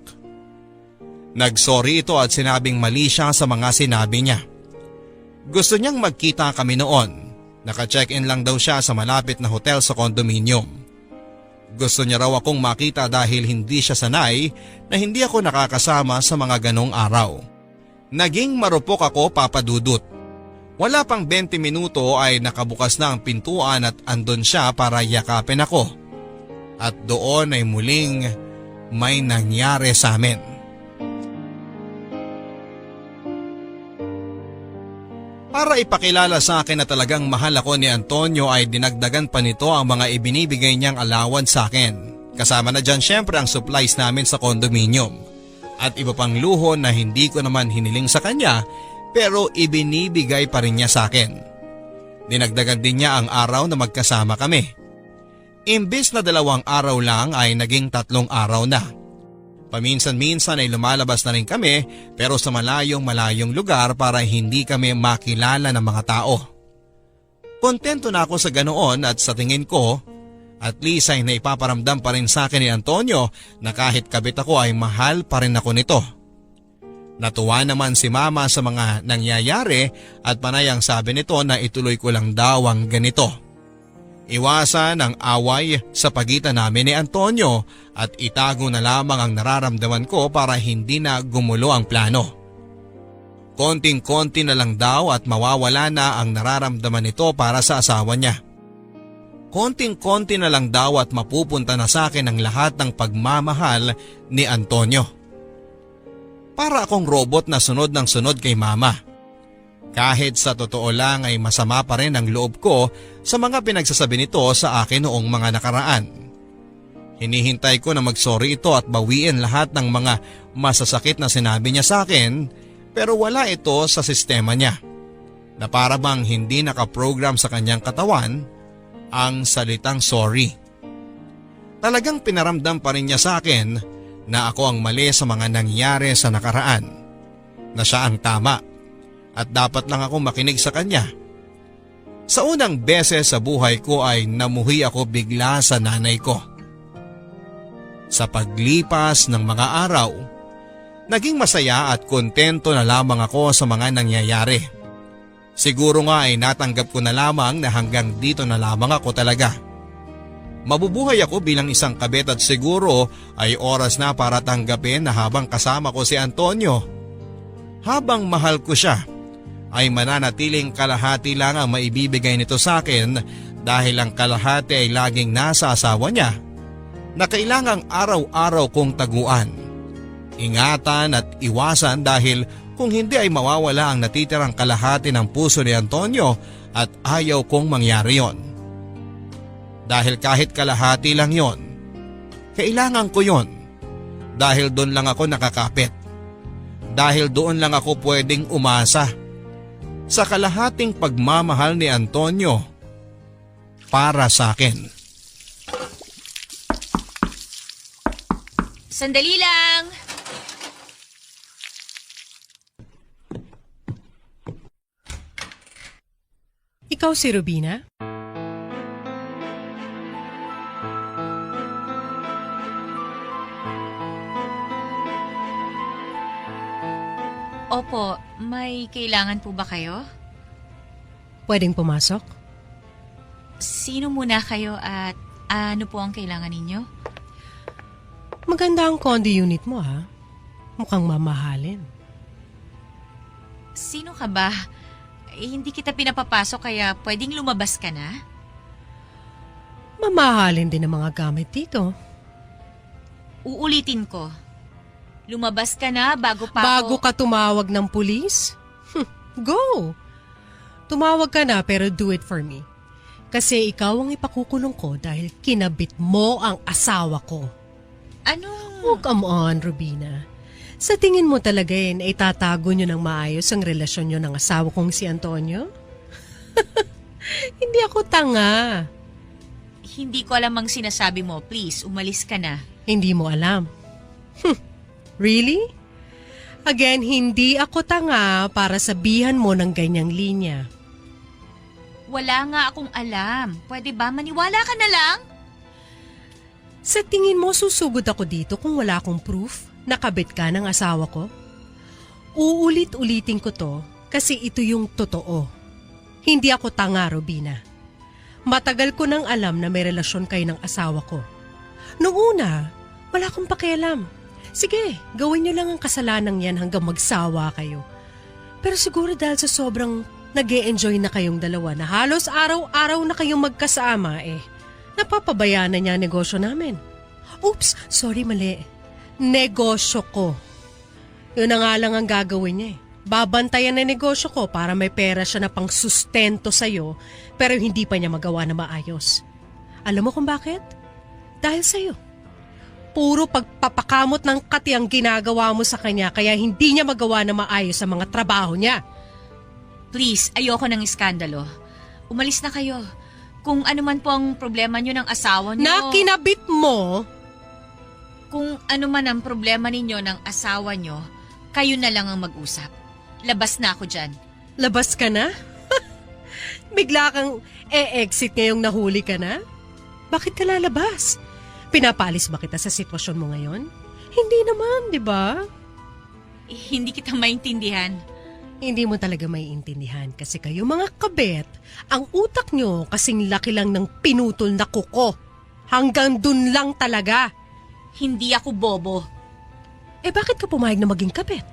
Nagsorry ito at sinabing mali siya sa mga sinabi niya. Gusto niyang magkita kami noon. Naka-check-in lang daw siya sa malapit na hotel sa condominium. Gusto niya raw akong makita dahil hindi siya sanay na hindi ako nakakasama sa mga ganong araw. Naging marupok ako, Papa Dudut. Wala pang 20 minuto ay nakabukas na ang pintuan at andon siya para yakapin ako. At doon ay muling may nangyari sa amin. Para ipakilala sa akin na talagang mahal ako ni Antonio ay dinagdagan pa nito ang mga ibinibigay niyang allowance sa akin. Kasama na dyan syempre ang supplies namin sa condominium. At iba pang luho na hindi ko naman hiniling sa kanya pero ibinibigay pa rin niya sa akin. Dinagdagan din niya ang araw na magkasama kami. Imbis na 2 araw lang ay naging 3 araw na. Paminsan-minsan ay lumalabas na rin kami pero sa malayong lugar para hindi kami makilala ng mga tao. Kontento na ako sa ganoon at sa tingin ko, at least ay naipaparamdam pa rin sa akin ni Antonio na kahit kabit ako ay mahal pa rin ako nito. Natuwa naman si mama sa mga nangyayari at panay ang sabi nito na ituloy ko lang daw ang ganito. Iwasan ang away sa pagitan namin ni Antonio at itago na lamang ang nararamdaman ko para hindi na gumulo ang plano. Konting-konti na lang daw at mawawala na ang nararamdaman nito para sa asawa niya. Konting-konti na lang daw at mapupunta na sa akin ang lahat ng pagmamahal ni Antonio. Para akong robot na sunod ng sunod kay mama. Kahit sa totoo lang ay masama pa rin ang loob ko sa mga pinagsasabi nito sa akin noong mga nakaraan. Hinihintay ko na magsorry ito at bawiin lahat ng mga masasakit na sinabi niya sa akin pero wala ito sa sistema niya. Na para bang hindi nakaprogram sa kanyang katawan ang salitang sorry. Talagang pinaramdam pa rin niya sa akin na ako ang mali sa mga nangyari sa nakaraan. Na siya ang tama at dapat lang ako makinig sa kanya. Sa unang beses sa buhay ko ay namuhi ako bigla sa nanay ko. Sa paglipas ng mga araw, naging masaya at kontento na lamang ako sa mga nangyayari. Siguro nga ay natanggap ko na lamang na hanggang dito na lamang ako talaga. Mabubuhay ako bilang isang kabit at siguro ay oras na para tanggapin na habang kasama ko si Antonio. Habang mahal ko siya, ay mananatiling kalahati lang ang maibibigay nito sa akin dahil ang kalahati ay laging nasa asawa niya na kailangang araw-araw kong taguan. Ingatan at iwasan dahil kung hindi ay mawawala ang natitirang kalahati ng puso ni Antonio at ayaw kong mangyari yon. Dahil kahit kalahati lang yon, kailangan ko yon. Dahil doon lang ako nakakapit. Dahil doon lang ako pwedeng umasa. Sa kalahating pagmamahal ni Antonio para sa akin. Sandali lang. Ikaw si Rubina? po, may kailangan po ba kayo? Pwedeng pumasok? Sino muna kayo at ano po ang kailangan ninyo? Maganda ang condo unit mo, ha? Mukhang mamahalin. Sino ka ba? Hindi kita pinapapasok kaya pwedeng lumabas ka na? Mamahalin din ang mga gamit dito. Uulitin ko. Lumabas ka na bago pa Bago ako... ka tumawag ng pulis? Go! Tumawag ka na pero do it for me. Kasi ikaw ang ipakukulong ko dahil kinabit mo ang asawa ko. Ano? Oh, come on, Rubina. Sa tingin mo talaga na itatago nyo ng maayos ang relasyon nyo ng asawa kong si Antonio? Hindi ako tanga. Hindi ko alam ang sinasabi mo. Please, umalis ka na. Hindi mo alam. Really? Again, hindi ako tanga para sabihan mo ng ganyang linya. Wala nga akong alam. Pwede ba maniwala ka na lang? Sa tingin mo susugod ako dito kung wala akong proof na kabit ka ng asawa ko? Uulit-ulitin ko to kasi ito yung totoo. Hindi ako tanga, Robina. Matagal ko nang alam na may relasyon kayo ng asawa ko. Noong una, wala akong pakialam. Sige, gawin niyo lang ang kasalanang yan hanggang magsawa kayo. Pero siguro dahil sa sobrang nag-e-enjoy na kayong dalawa na halos araw-araw na kayong magkasama napapabayaan na niya ang negosyo namin. Oops, sorry, mali. Negosyo ko. Yun na nga lang ang gagawin niya Babantayan na negosyo ko para may pera siya na pang sustento sa'yo pero hindi pa niya magawa na maayos. Alam mo kung bakit? Dahil sa'yo. Puro pagpapakamot ng kati ang ginagawa mo sa kanya kaya hindi niya magawa na maayos sa mga trabaho niya. Please, ayoko ng iskandalo. Umalis na kayo. Kung ano man po ang problema niyo ng asawa niyo... Na kinabit mo, Kung ano man ang problema ninyo ng asawa niyo, kayo na lang ang mag-usap. Labas na ako dyan. labas ka na? Bigla kang exit ngayong nahuli ka na? Bakit ka lalabas? Pinapalis ba kita sa sitwasyon mo ngayon? Hindi naman, di ba? Hindi kita maintindihan. Hindi mo talaga maiintindihan kasi kayo mga kabet, ang utak nyo kasing laki lang ng pinutol na kuko. Hanggang dun lang talaga. Hindi ako bobo. Bakit ka pumayag na maging kabet?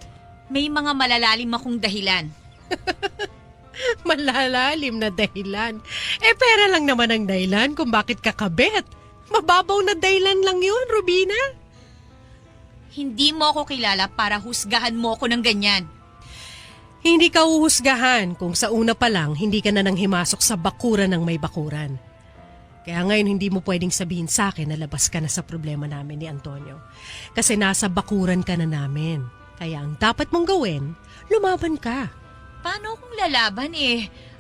May mga malalalim akong dahilan. Malalalim na dahilan. Pera lang naman ang dahilan kung bakit ka kabet. Mababaw na dahilan lang yun, Rubina. Hindi mo ako kilala para husgahan mo ako ng ganyan. Hindi ka uhusgahan kung sa una pa lang hindi ka na nang himasok sa bakuran ng may bakuran. Kaya ngayon hindi mo pwedeng sabihin sa akin na labas ka na sa problema namin ni Antonio. Kasi nasa bakuran ka na namin. Kaya ang dapat mong gawin, lumaban ka. Paano kung lalaban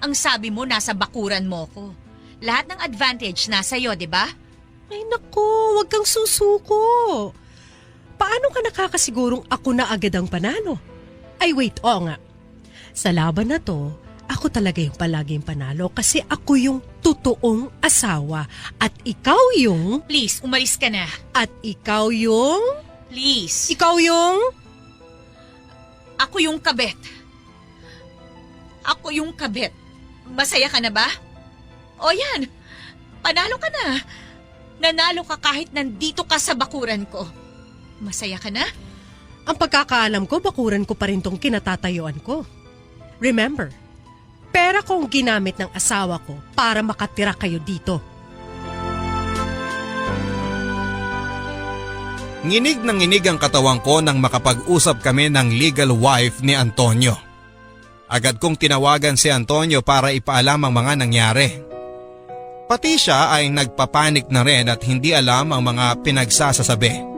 Ang sabi mo nasa bakuran mo ko. Lahat ng advantage nasa iyo, di ba? Ay naku, wag kang susuko. Paano ka nakakasigurong ako na agad ang panalo? Ay wait, oo nga. Sa laban na to, ako talaga yung palaging panalo kasi ako yung totoong asawa at ikaw yung... Please, umalis ka na. At ikaw yung... Please. Ikaw yung... Ako yung kabet. Ako yung kabet. Masaya ka na ba? O yan, panalo ka na. Nanalo ka kahit nandito ka sa bakuran ko. Masaya ka na? Ang pagkakaalam ko, bakuran ko pa rin tong kinatatayuan ko. Remember, pera kong ginamit ng asawa ko para makatira kayo dito. Nginig ng nginig ang katawan ko nang makapag-usap kami ng legal wife ni Antonio. Agad kong tinawagan si Antonio para ipaalam ang mga nangyari. Pati siya ay nagpapanik na rin at hindi alam ang mga pinagsasasabi.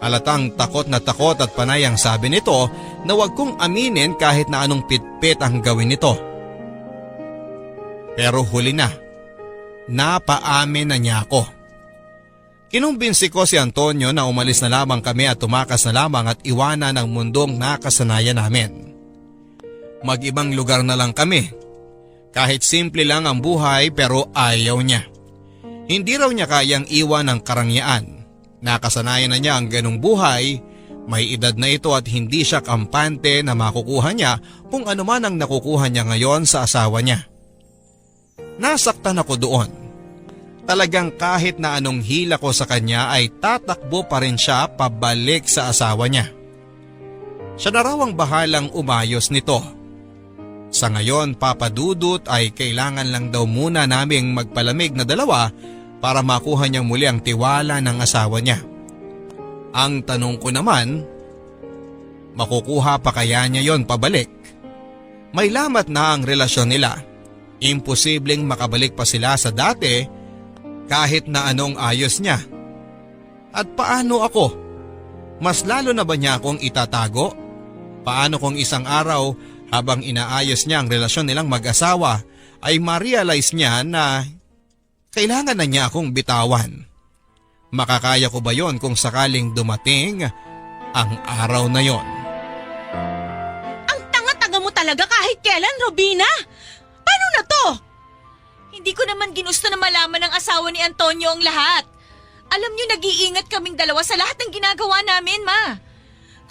Halatang takot at panay ang sabi nito na wag kong aminin kahit na anong pitpit ang gawin nito. Pero huli na, napaamin na niya ako. Kinumbinsi ko si Antonio na umalis na lamang kami at tumakas na lamang at iwanan ang mundong nakasanayan namin. Mag-ibang lugar na lang kami. Kahit simple lang ang buhay pero ayaw niya. Hindi raw niya kayang iwan ang karangyaan. Nakasanayan na niya ang ganong buhay May edad na ito at hindi siya kampante na makukuha niya kung ano man ang nakukuha niya ngayon sa asawa niya. Nasaktan ako doon. Talagang kahit na anong hila ko sa kanya ay tatakbo pa rin siya pabalik sa asawa niya. Siya na raw ang bahalang umayos nito. Sa ngayon, Papa Dudut, ay kailangan lang daw muna naming magpalamig na dalawa para makuha niyang muli ang tiwala ng asawa niya. Ang tanong ko naman, makukuha pa kaya niya yon pabalik? May lamat na ang relasyon nila. Imposibleng makabalik pa sila sa dati kahit na anong ayos niya. At paano ako? Mas lalo na ba niya akong itatago? Paano kung isang araw habang inaayos niya ang relasyon nilang mag-asawa ay ma-realize niya na kailangan na niya akong bitawan? Makakaya ko ba yon kung sakaling dumating ang araw na yon? Ang tanga-tanga mo talaga kahit kailan, Robina! Paano na to? Hindi ko naman ginusto na malaman ng asawa ni Antonio ang lahat. Alam niyo, nag-iingat kaming dalawa sa lahat ng ginagawa namin, Ma.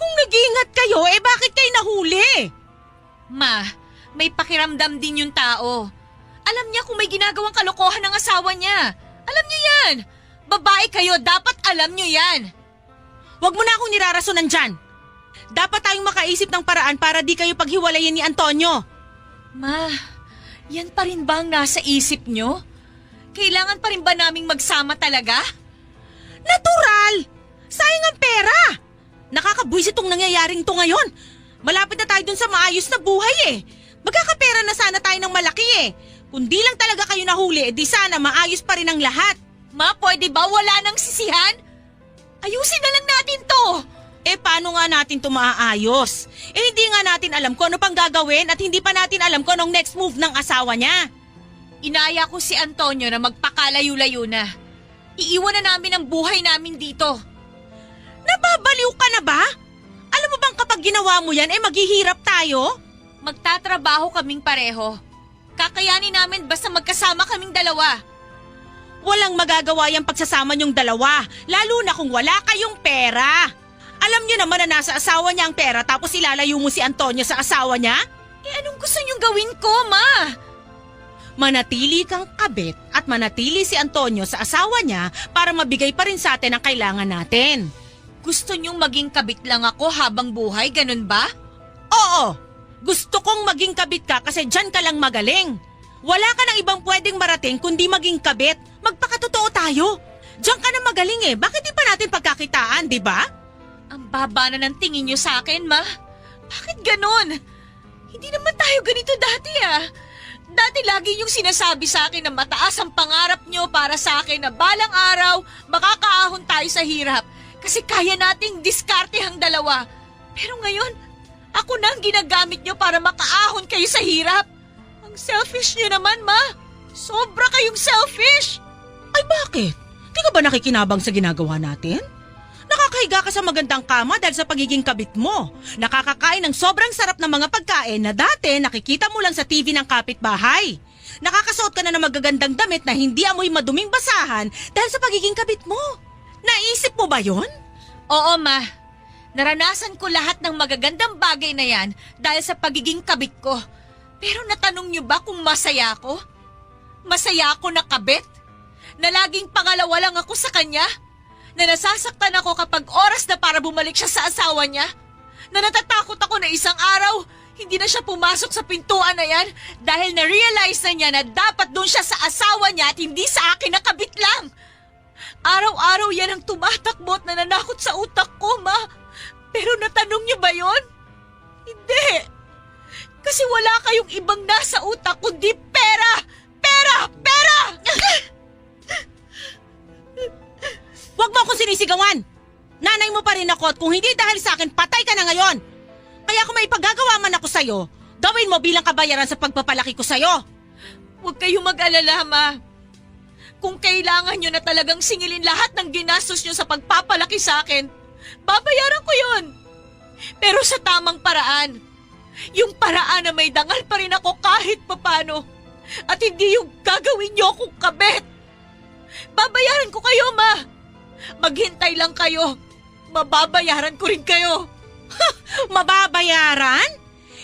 Kung nag-iingat kayo, bakit kayo nahuli? Ma, may pakiramdam din yung tao. Alam niya kung may ginagawang kalokohan ng asawa niya. Alam niyo yan. Babae kayo, dapat alam niyo yan. Huwag mo na akong nirarasonan dyan. Dapat tayong makaisip ng paraan para di kayo paghiwalayin ni Antonio. Ma, yan pa rin ba ang nasa isip niyo? Kailangan pa rin ba naming magsama talaga? Natural! Sayang ang pera! Nakakabwisit tong nangyayaring to ngayon. Malapit na tayo dun sa maayos na buhay Magkakapera na sana tayo ng malaki Kung di lang talaga kayo nahuli, di sana maayos pa rin ang lahat. Ma, pwede ba wala nang sisihan? Ayusin na lang natin to. Paano nga natin to maaayos? Hindi nga natin alam kung ano pang gagawin at hindi pa natin alam kung anong next move ng asawa niya. Inaya ko si Antonio na magpakalayo-layo na. Iiwan na namin ang buhay namin dito. Nababaliw ka na ba? Alam mo bang kapag ginawa mo yan, maghihirap tayo? Magtatrabaho kaming pareho. Kakayanin namin basta magkasama kaming dalawa. Walang magagawa yung pagsasama niyong dalawa, lalo na kung wala kayong pera. Alam niyo naman na nasa asawa niya ang pera tapos ilalayo mo si Antonio sa asawa niya? Anong gusto niyong gawin ko, Ma? Manatili kang kabit at manatili si Antonio sa asawa niya para mabigay pa rin sa atin ang kailangan natin. Gusto niyong maging kabit lang ako habang buhay, ganun ba? Oo, gusto kong maging kabit ka kasi dyan ka lang magaling. Wala ka nang ibang pwedeng marating kundi maging kabit. Magpakatotoo tayo. Diyan ka na magaling Bakit di pa natin pagkakitaan, di ba? Ang baba na ng tingin niyo sa akin, Ma. Bakit ganun? Hindi naman tayo ganito dati Dati lagi niyong sinasabi sa akin na mataas ang pangarap niyo para sa akin na balang araw makakaahon tayo sa hirap kasi kaya nating diskarte ang dalawa. Pero ngayon, ako na ang ginagamit niyo para makaahon kayo sa hirap. Ang selfish niyo naman, Ma. Sobra kayong selfish. Ay bakit? Di ka ba nakikinabang sa ginagawa natin? Nakakahiga ka sa magandang kama dahil sa pagiging kabit mo. Nakakakain ng sobrang sarap na mga pagkain na dati nakikita mo lang sa TV ng kapitbahay. Nakakasuot ka na ng magagandang damit na hindi amoy maduming basahan dahil sa pagiging kabit mo. Naisip mo ba yon? Oo, Ma. Naranasan ko lahat ng magagandang bagay na yan dahil sa pagiging kabit ko. Pero natanong niyo ba kung masaya ako? Masaya ako na kabit? Na laging pangalawa lang ako sa kanya? Na nasasaktan ako kapag oras na para bumalik siya sa asawa niya? Na natatakot ako na isang araw, hindi na siya pumasok sa pintuan na yan dahil na-realize na niya na dapat doon siya sa asawa niya at hindi sa akin na kabit lang? Araw-araw yan ang tumatakbo at nananakot sa utak ko, Ma. Pero natanong niyo ba yon? Hindi. Kasi wala kayong ibang nasa utak kundi pera! Pera! Pera! Huwag mo akong sinisigawan! Nanay mo pa rin ako at kung hindi dahil sa akin, patay ka na ngayon! Kaya kung may pagagawa man ako sa'yo, gawin mo bilang kabayaran sa pagpapalaki ko sa'yo! Huwag kayong mag-alala, Ma. Kung kailangan nyo na talagang singilin lahat ng ginastos nyo sa pagpapalaki sa akin, babayaran ko yun. Pero sa tamang paraan. Yung paraan na may dangal pa rin ako kahit papano. At hindi yung gagawin nyo akong kabit. Babayaran ko kayo, Ma. Maghintay lang kayo. mababayaran ko rin kayo. Mababayaran?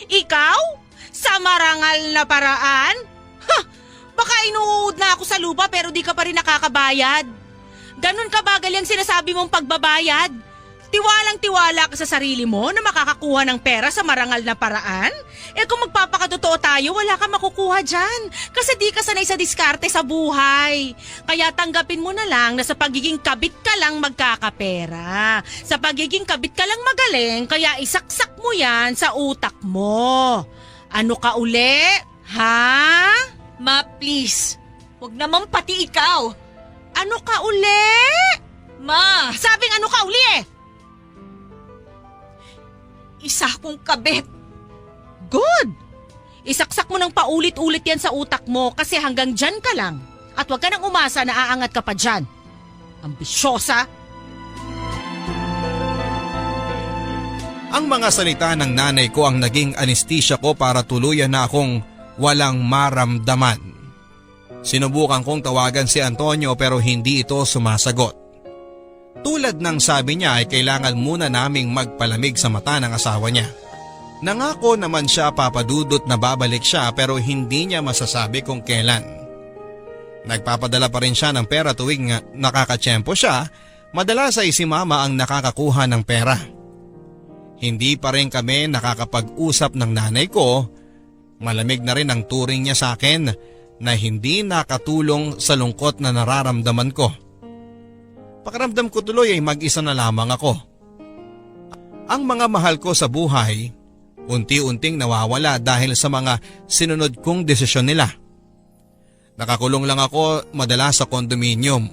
Ikaw? Sa marangal na paraan? Ha! Baka inuud na ako sa lupa pero di ka pa rin nakakabayad. Ganon kabagal yung sinasabi mong pagbabayad. Tiwalang-tiwala ka sa sarili mo na makakakuha ng pera sa marangal na paraan? Eh kung magpapakatotoo tayo, wala ka makukuha dyan. Kasi di ka sanay sa diskarte sa buhay. Kaya tanggapin mo na lang na sa pagiging kabit ka lang magkakapera. Sa pagiging kabit ka lang magaling, kaya isaksak mo yan sa utak mo. Ano ka uli? Ha? Ma, please. Huwag naman pati ikaw. Ano ka uli? Ma, Sabing ano ka uli eh? isa akong kabit. Good! Isaksak mo ng paulit-ulit yan sa utak mo kasi hanggang dyan ka lang. At huwag ka nang umasa na aangat ka pa dyan. Ambisyosa! Ang mga salita ng nanay ko ang naging anesthesia ko para tuluyan na akong walang maramdaman. Sinubukan kong tawagan si Antonio pero hindi ito sumasagot. Tulad ng sabi niya ay kailangan muna naming magpalamig sa mata ng asawa niya. Nangako naman siya papadudot na babalik siya pero hindi niya masasabi kung kailan. Nagpapadala pa rin siya ng pera tuwing nakakatsyempo siya, madalas ay si mama ang nakakakuha ng pera. Hindi pa rin kami nakakapag-usap ng nanay ko, malamig na rin ang turing niya sa akin na hindi nakatulong sa lungkot na nararamdaman ko. Pakiramdam ko tuloy ay mag-isa na lamang ako. Ang mga mahal ko sa buhay, unti-unting nawawala dahil sa mga sinunod kong desisyon nila. Nakakulong lang ako madalas sa kondominium.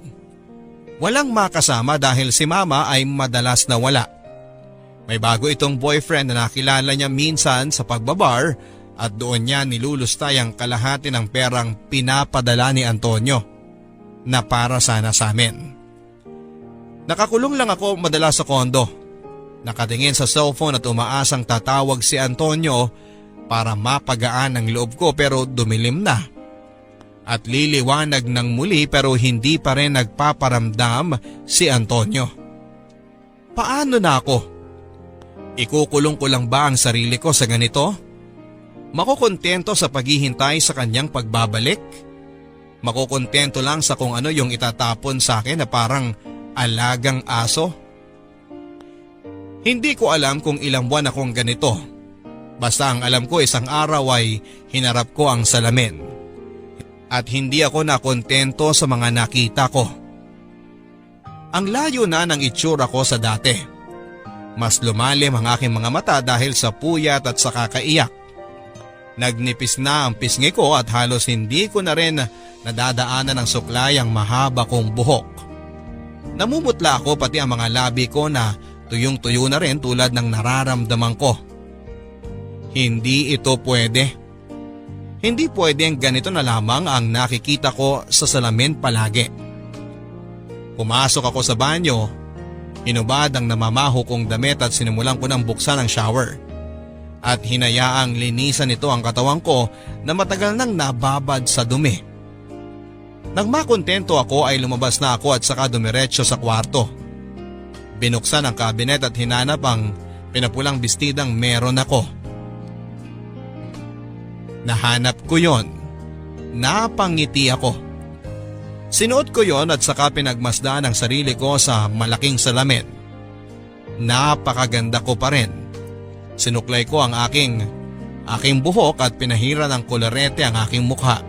Walang makasama dahil si mama ay madalas na wala. May bago itong boyfriend na nakilala niya minsan sa pagbabar at doon niya nilulustay ang kalahati ng perang pinapadala ni Antonio na para sana sa amin. Nakakulong lang ako madalas sa kondo. Nakatingin sa cellphone at umaasang tatawag si Antonio para mapagaan ang loob ko pero dumilim na. At liliwanag ng muli pero hindi pa rin nagpaparamdam si Antonio. Paano na ako? Ikukulong ko lang ba ang sarili ko sa ganito? Makukontento sa paghihintay sa kanyang pagbabalik? Makukontento lang sa kung ano yung itatapon sa akin na parang alagang aso? Hindi ko alam kung ilang buwan akong ganito. Basta ang alam ko isang araw ay hinarap ko ang salamin. At hindi ako nakontento sa mga nakita ko. Ang layo na ng itsura ko sa dati. Mas lumalim ang aking mga mata dahil sa puyat at sa kakaiyak. Nagnipis na ang pisngi ko at halos hindi ko na rin nadadaanan ng suklay ang mahaba kong buhok. Namumutla ako pati ang mga labi ko na tuyong-tuyo na rin tulad ng nararamdaman ko. Hindi ito pwede. Hindi pwedeng ganito na lamang ang nakikita ko sa salamin palagi. Pumasok ako sa banyo, hinubad ang namamaho kong damit at sinimulan ko ng buksan ang shower. At hinayaang linisan nito ang katawan ko na matagal nang nababad sa dumi. Nang makontento ako ay lumabas na ako at saka dumiretso sa kwarto. Binuksan ang kabinet at hinanap ang pinapulang bestidang meron ako. Nahanap ko yon. Napangiti ako. Sinuot ko yon at saka pinagmasdan ang sarili ko sa malaking salamin. Napakaganda ko pa rin. Sinuklay ko ang aking buhok at pinahira ng kolorete ang aking mukha.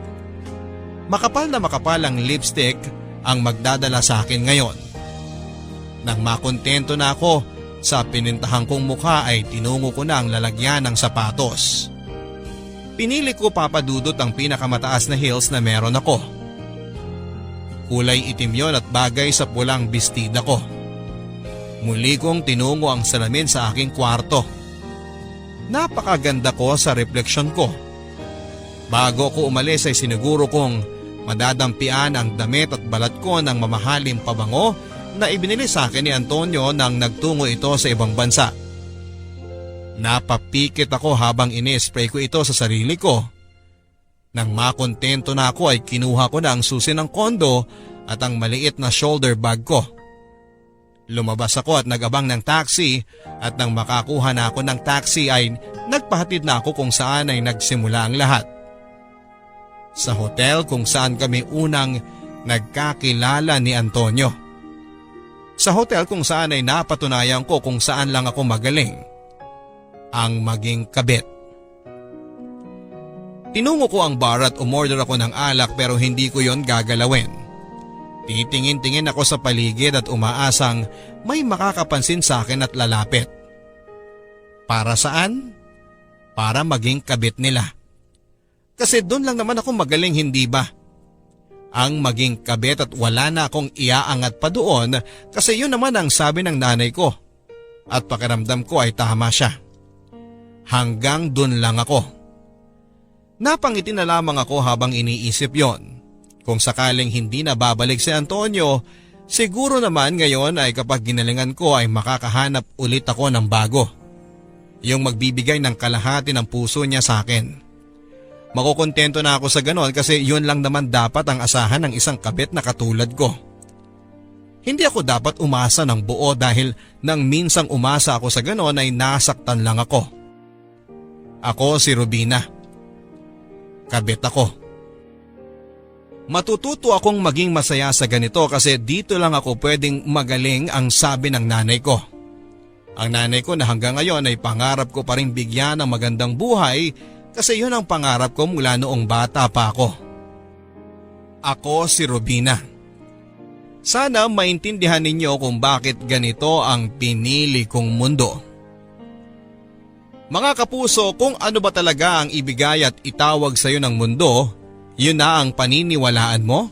Makapal na makapal ang lipstick ang magdadala sa akin ngayon. Nang makontento na ako sa pinintahan kong mukha ay tinungo ko na ang lalagyan ng sapatos. Pinili ko papadudot ang pinakamataas na heels na meron ako. Kulay itim yon at bagay sa pulang bestida ko. Muli kong tinungo ang salamin sa aking kwarto. Napakaganda ko sa refleksyon ko. Bago ko umalis ay siniguro kong madadampian ang damit at balat ko ng mamahaling pabango na ibinili sa akin ni Antonio nang nagtungo ito sa ibang bansa. Napapikit ako habang ini-spray ko ito sa sarili ko. Nang makontento na ako ay kinuha ko na ang susi ng kondo at ang maliit na shoulder bag ko. Lumabas ako at nag-abang ng taxi at nang makakuha na ako ng taxi ay nagpahatid na ako kung saan ay nagsimula ang lahat. Sa hotel kung saan kami unang nagkakilala ni Antonio. Sa hotel kung saan ay napatunayan ko kung saan lang ako magaling. Ang maging kabit. Tinungo ko ang bar at umorder ako ng alak pero hindi ko yon gagalawin. Titingin-tingin ako sa paligid at umaasang may makakapansin sa akin at lalapit. Para saan? Para maging kabit nila. Kasi doon lang naman ako magaling, hindi ba? Ang maging kabit at wala na akong iaangat pa doon kasi yun naman ang sabi ng nanay ko. At pakiramdam ko ay tama siya. Hanggang doon lang ako. Napangiti na lamang ako habang iniisip yon. Kung sakaling hindi na babalik si Antonio, siguro naman ngayon ay kapag ginalingan ko ay makakahanap ulit ako ng bago. Yung magbibigay ng kalahati ng puso niya sa akin. Makukontento na ako sa ganon kasi yun lang naman dapat ang asahan ng isang kabit na katulad ko. Hindi ako dapat umasa ng buo dahil nang minsang umasa ako sa ganon ay nasaktan lang ako. Ako si Rubina. Kabit ako. Matututo akong maging masaya sa ganito kasi dito lang ako pwedeng magaling ang sabi ng nanay ko. Ang nanay ko na hanggang ngayon ay pangarap ko pa rin bigyan ng magandang buhay kasi yun ang pangarap ko mula noong bata pa ako. Ako si Rubina. Sana maintindihan ninyo kung bakit ganito ang pinili kong mundo. Mga kapuso, kung ano ba talaga ang ibigay at itawag sa iyo ng mundo, yun na ang paniniwalaan mo?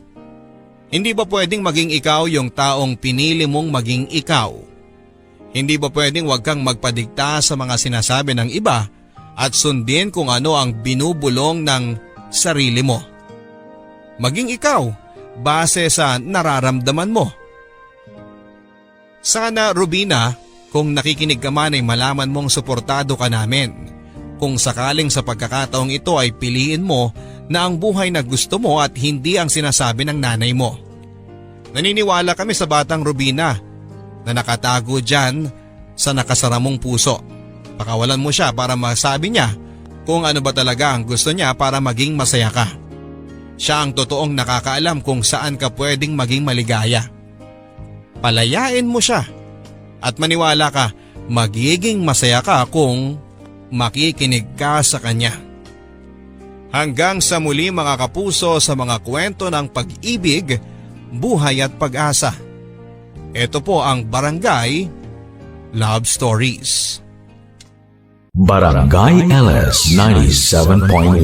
Hindi ba pwedeng maging ikaw yung taong pinili mong maging ikaw? Hindi ba pwedeng wag kang magpadikta sa mga sinasabi ng iba at sundin kung ano ang binubulong ng sarili mo? Maging ikaw, base sa nararamdaman mo. Sana, Rubina, kung nakikinig ka man ay malaman mong suportado ka namin. Kung sakaling sa pagkakataong ito ay piliin mo na ang buhay na gusto mo at hindi ang sinasabi ng nanay mo. Naniniwala kami sa batang Rubina na nakatago dyan sa nakasara mong puso. Pakawalan mo siya para masabi niya kung ano ba talaga ang gusto niya para maging masaya ka. Siya ang totoong nakakaalam kung saan ka pwedeng maging maligaya. Palayain mo siya at maniwala ka magiging masaya ka kung makikinig ka sa kanya. Hanggang sa muli mga kapuso sa mga kwento ng pag-ibig, buhay at pag-asa. Ito po ang Barangay Love Stories. Barangay LS 97.1